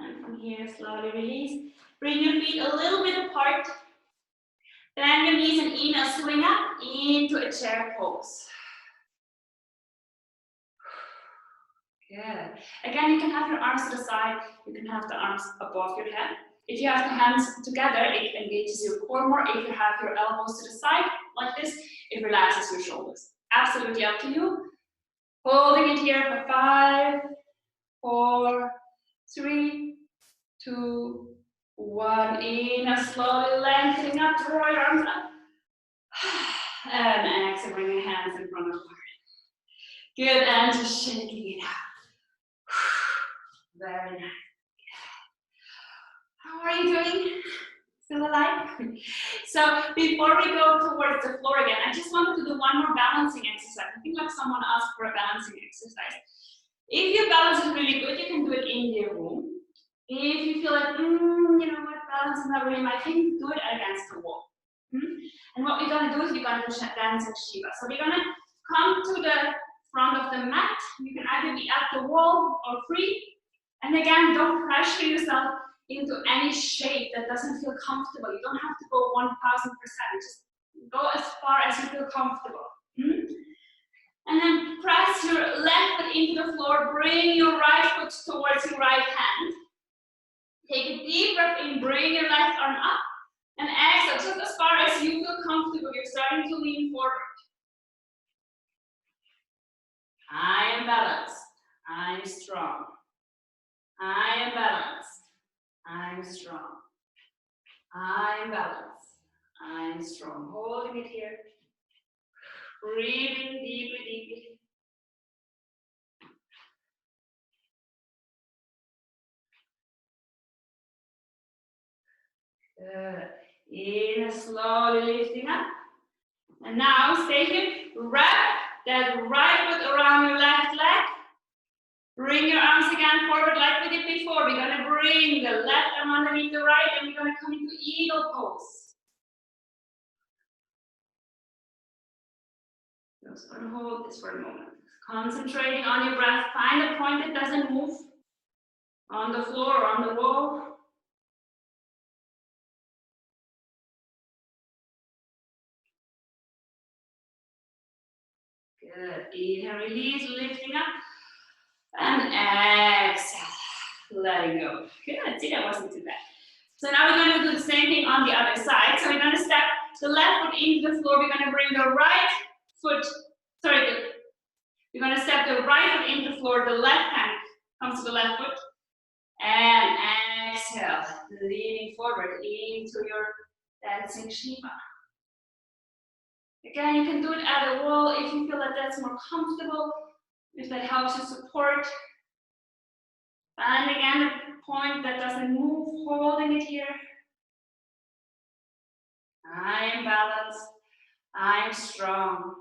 And from here, slowly release. Bring your feet a little bit apart. Bend your knees and inhale, swing up into a chair pose. Good. Again, you can have your arms to the side. You can have the arms above your head. If you have the hands together, it engages your core more. If you have your elbows to the side, like this, it relaxes your shoulders. Absolutely up to you. Holding it here for 5, 4, 3, 2, 1. Inhale, slowly lengthening up, draw your arms up. And exhale, bring your hands in front of the heart. Good, and just shaking it out. Very nice. How are you doing? Still alive? So before we go towards the floor again, I just wanted to do one more balancing exercise. I think like someone asked for a balancing exercise. If your balance is really good, you can do it in your room. If you feel like, you know what, balance is not really my thing, do it against the wall. And what we're gonna do is we're gonna do dancing Shiva. So we're gonna come to the front of the mat. You can either be at the wall or free. And again, don't pressure yourself into any shape that doesn't feel comfortable. You don't have to go 1000%. Just go as far as you feel comfortable. And then press your left foot into the floor. Bring your right foot towards your right hand. Take a deep breath in. Bring your left arm up. And exhale just as far as you feel comfortable. You're starting to lean forward. I am balanced. I am strong. I am balanced. I am strong. I am balanced. I am strong. Holding it here. Breathing deeply, deeply. Good. Inhale, slowly lifting up. And now stay here. Wrap that right foot around your left leg. Bring your arms again forward like we did before. We're going to bring the left arm underneath the right and we're going to come into eagle pose. Just going to hold this for a moment. Concentrating on your breath. Find a point that doesn't move on the floor or on the wall. Good. Inhale, release, lifting up. And exhale, letting go. Good. See, that wasn't too bad. So now we're going to do the same thing on the other side. So we're going to step the left foot into the floor. We're going to bring the right foot, we're going to step the right foot into the floor. The left hand comes to the left foot. And exhale, leaning forward into your dancing Shiva. Again, you can do it at a wall if you feel that that's more comfortable, if that helps you support. And again, a point that doesn't move, holding it here. I am balanced. I am strong.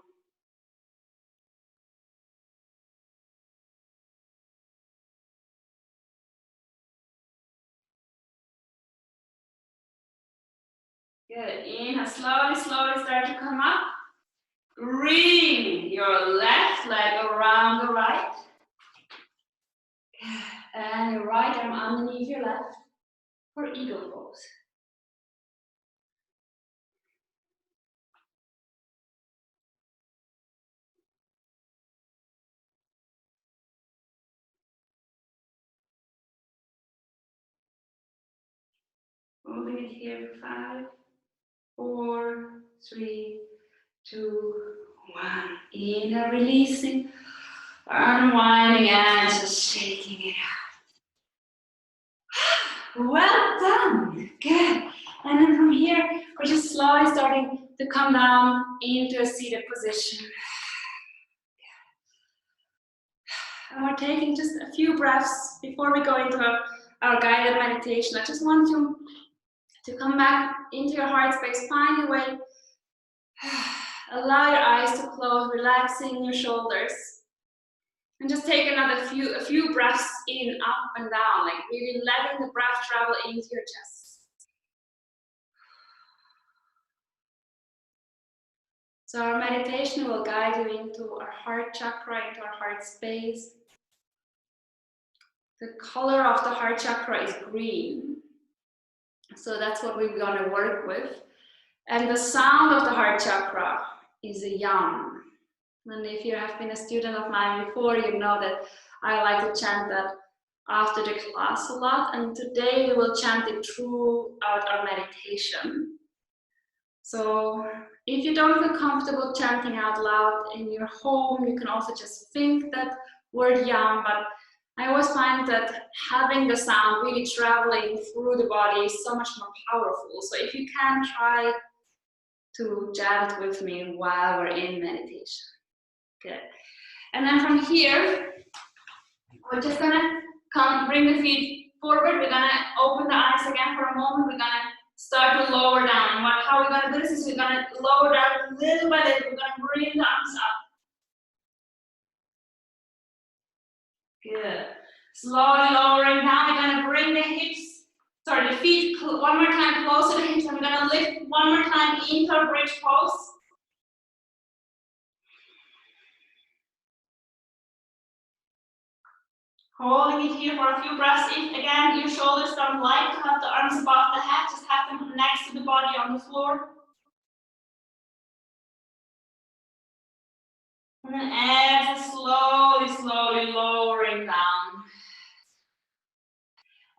Good. Inhale, slowly, slowly start to come up. Bring your left leg around the right. And your right arm underneath your left for eagle pose. holding it here for 5, 4, 3, 2, 1. Inhale, releasing, unwinding, and just shaking it out. Well done. Good. And then from here, we're just slowly starting to come down into a seated position. And we're taking just a few breaths before we go into our guided meditation. I just want you to come back into your heart space, find a way. Allow your eyes to close, relaxing your shoulders. And just take a few breaths in, up and down, like really letting the breath travel into your chest. So our meditation will guide you into our heart chakra, into our heart space. The color of the heart chakra is green. So that's what we're going to work with. And the sound of the heart chakra is a yam. And if you have been a student of mine before, you know that I like to chant that after the class a lot. And today we will chant it throughout our meditation. So if you don't feel comfortable chanting out loud in your home, you can also just think that word yam. But I always find that having the sound really traveling through the body is so much more powerful. So if you can, try to chant with me while we're in meditation. Good. And then from here, we're just gonna bring the feet forward. We're gonna open the eyes again for a moment. We're gonna start to lower down. And how we're gonna do this is we're gonna lower down little by little. We're gonna bring the arms up. Good. Slowly lowering down. We're gonna bring the the feet one more time closer to the hips. And we're gonna lift one more time into our bridge pose. Holding it here for a few breaths. If again your shoulders don't like to have the arms above the head, just have them next to the body on the floor. And then exhale, slowly lowering down.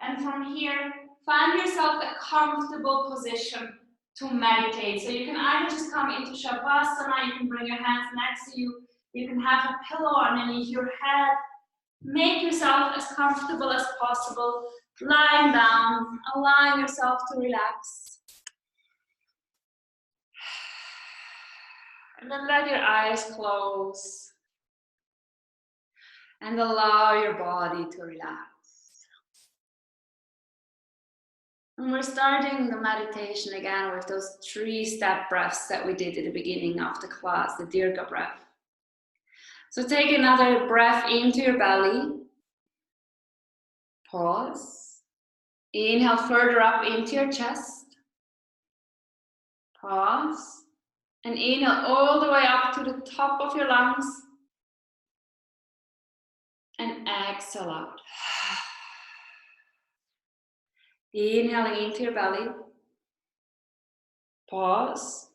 And from here, find yourself a comfortable position to meditate. So you can either just come into Shavasana, you can bring your hands next to you, you can have a pillow underneath your head. Make yourself as comfortable as possible, lying down, allowing yourself to relax. And then let your eyes close. And allow your body to relax. And we're starting the meditation again with those 3-step breaths that we did at the beginning of the class, the Dirga breath. So take another breath into your belly. Pause. Inhale further up into your chest. Pause. And inhale all the way up to the top of your lungs. And exhale out. Inhaling into your belly. Pause.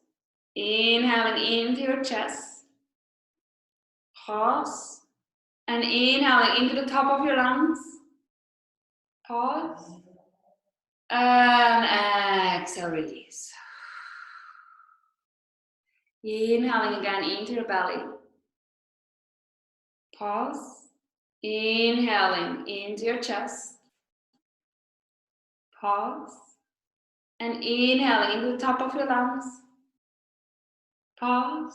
Inhaling into your chest. Pause. And inhaling into the top of your lungs. Pause. And exhale, release. Inhaling again into your belly. Pause. Inhaling into your chest. Pause. And inhaling into the top of your lungs. Pause.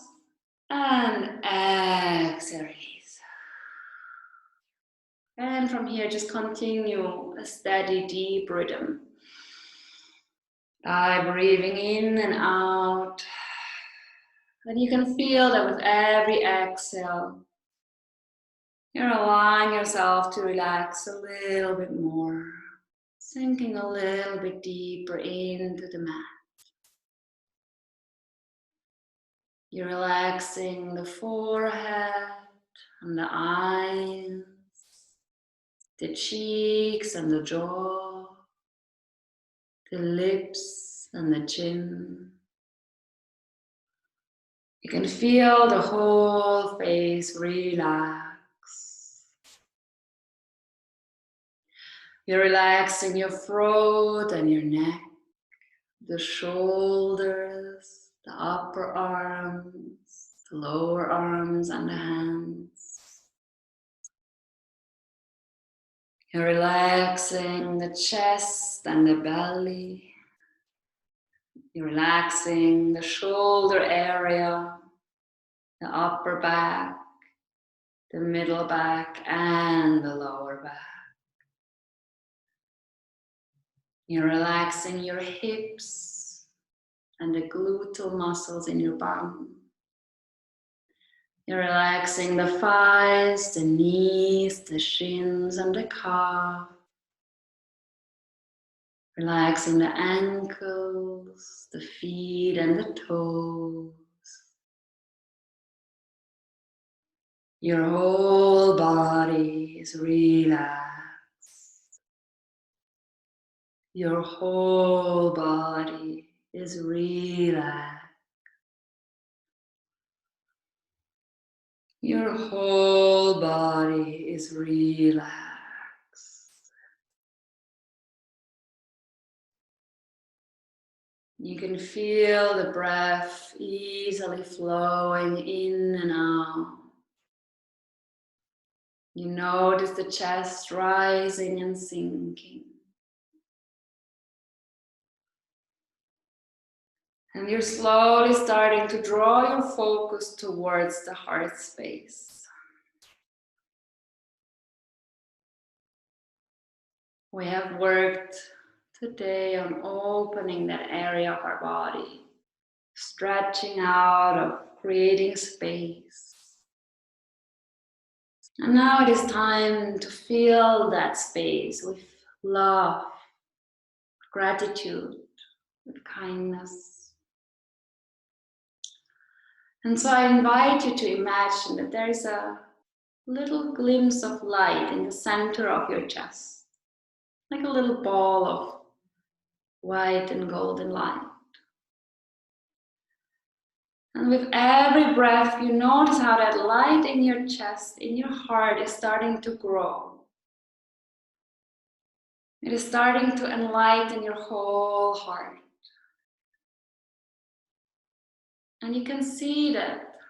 And exhale, release. And from here, just continue a steady, deep rhythm. By breathing in and out. And you can feel that with every exhale, you're allowing yourself to relax a little bit more, sinking a little bit deeper into the mat. You're relaxing the forehead and the eyes, the cheeks and the jaw, the lips and the chin. You can feel the whole face relax. You're relaxing your throat and your neck. the shoulders, the upper arms, the lower arms and the hands. You're relaxing the chest and the belly. You're relaxing the shoulder area, the upper back, the middle back, and the lower back. You're relaxing your hips and the gluteal muscles in your bum. You're relaxing the thighs, the knees, the shins, and the calf. Relaxing the ankles, the feet, and the toes. Your whole body is relaxed. Your whole body is relaxed. Your whole body is relaxed. You can feel the breath easily flowing in and out. You notice the chest rising and sinking. And you're slowly starting to draw your focus towards the heart space. We have worked today on opening that area of our body, stretching out, of creating space. And now it is time to fill that space with love, gratitude, with kindness. And so I invite you to imagine that there is a little glimpse of light in the center of your chest, like a little ball of white and golden light. And with every breath, you notice how that light in your chest, in your heart, is starting to grow. It is starting to enlighten your whole heart. And you can see that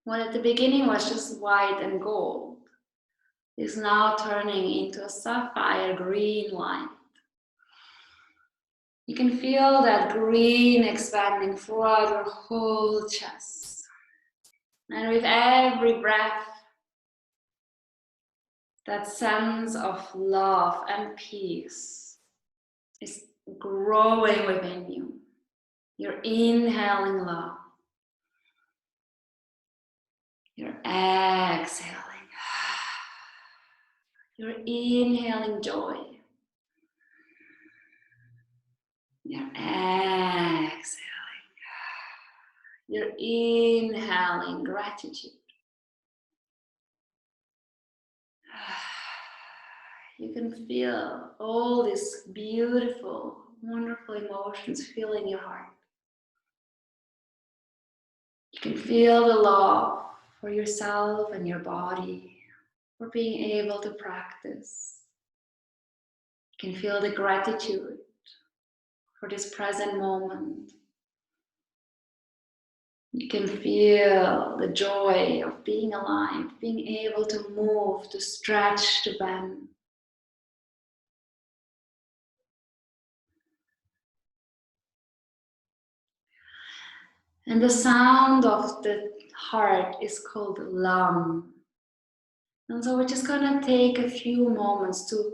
what at the beginning was just white and gold is now turning into a sapphire green light. You can feel that green expanding throughout your whole chest. And with every breath, that sense of love and peace is growing within you. You're inhaling love. You're exhaling. You're inhaling joy. You're exhaling. You're inhaling gratitude. You can feel all these beautiful, wonderful emotions filling your heart. You can feel the love for yourself and your body, for being able to practice. You can feel the gratitude for this present moment. You can feel the joy of being alive, being able to move, to stretch, to bend. And the sound of the heart is called lam. And so we're just gonna take a few moments to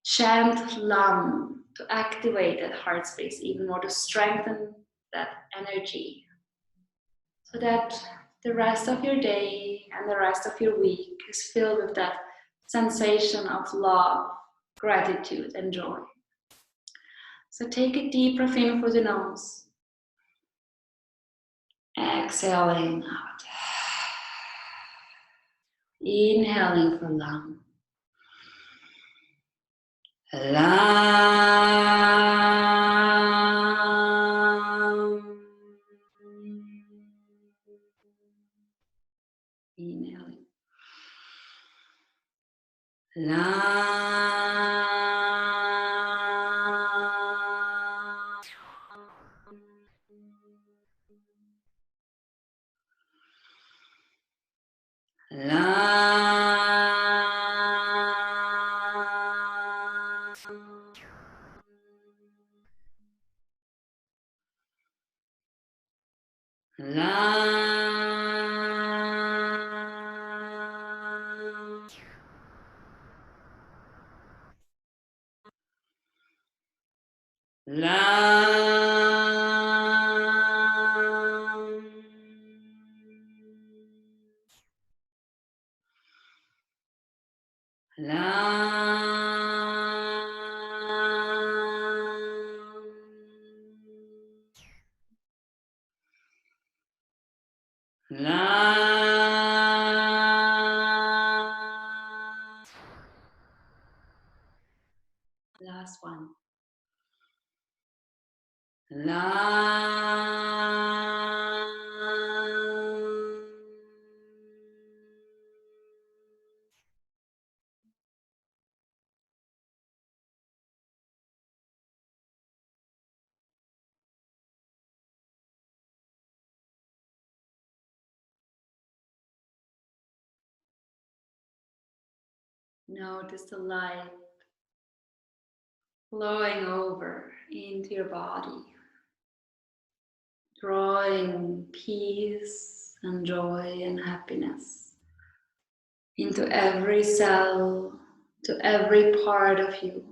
chant lam, to activate that heart space even more, to strengthen that energy, so that the rest of your day and the rest of your week is filled with that sensation of love, gratitude, and joy. So take a deep breath in through the nose. Exhaling out. Inhaling for lam. Lam. Inhaling. Lam. Last one. Notice the light flowing over into your body, drawing peace and joy and happiness into every cell, to every part of you.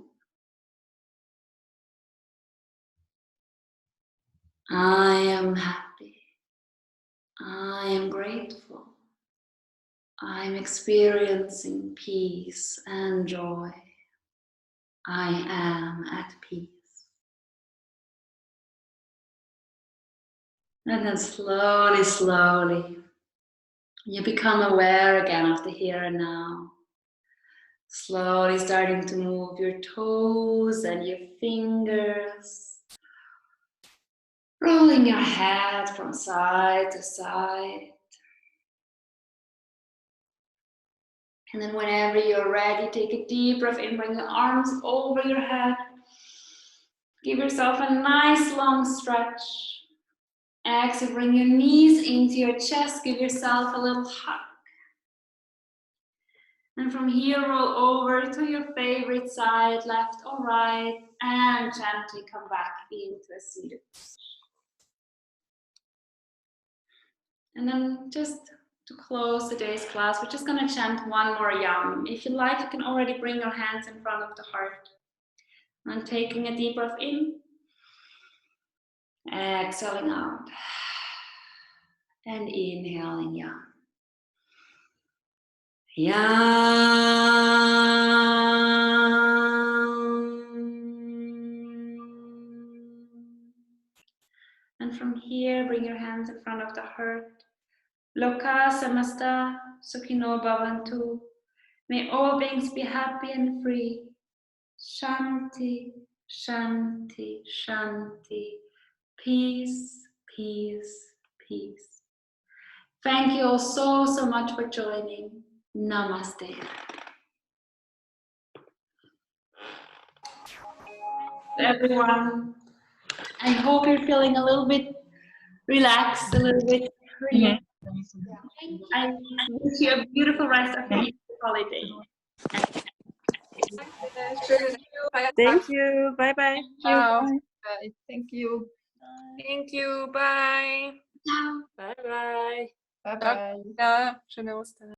I am happy. I am grateful. I'm experiencing peace and joy. I am at peace. And then slowly, slowly, you become aware again of the here and now. Slowly starting to move your toes and your fingers. Rolling your head from side to side. And then whenever you're ready, take a deep breath in, bring your arms over your head. Give yourself a nice long stretch. Exhale, bring your knees into your chest, give yourself a little hug. And from here, roll over to your favorite side, left or right, and gently come back into a seated position. And then just to close today's class, we're just going to chant one more yam. If you like, you can already bring your hands in front of the heart. And taking a deep breath in, exhaling out, and inhaling yam. And from here, bring your hands in front of the heart. Loka samasta sukhino bhavantu. May all beings be happy and free. Shanti, shanti, shanti. Peace, peace, peace. Thank you all so, so much for joining. Namaste. Everyone, I hope you're feeling a little bit relaxed, a little bit free. I wish you a beautiful rest of your holiday. Thank you. Bye bye. Thank you. Thank you. Bye. Ciao. Bye bye. Bye bye. Ja, schöne Ostern.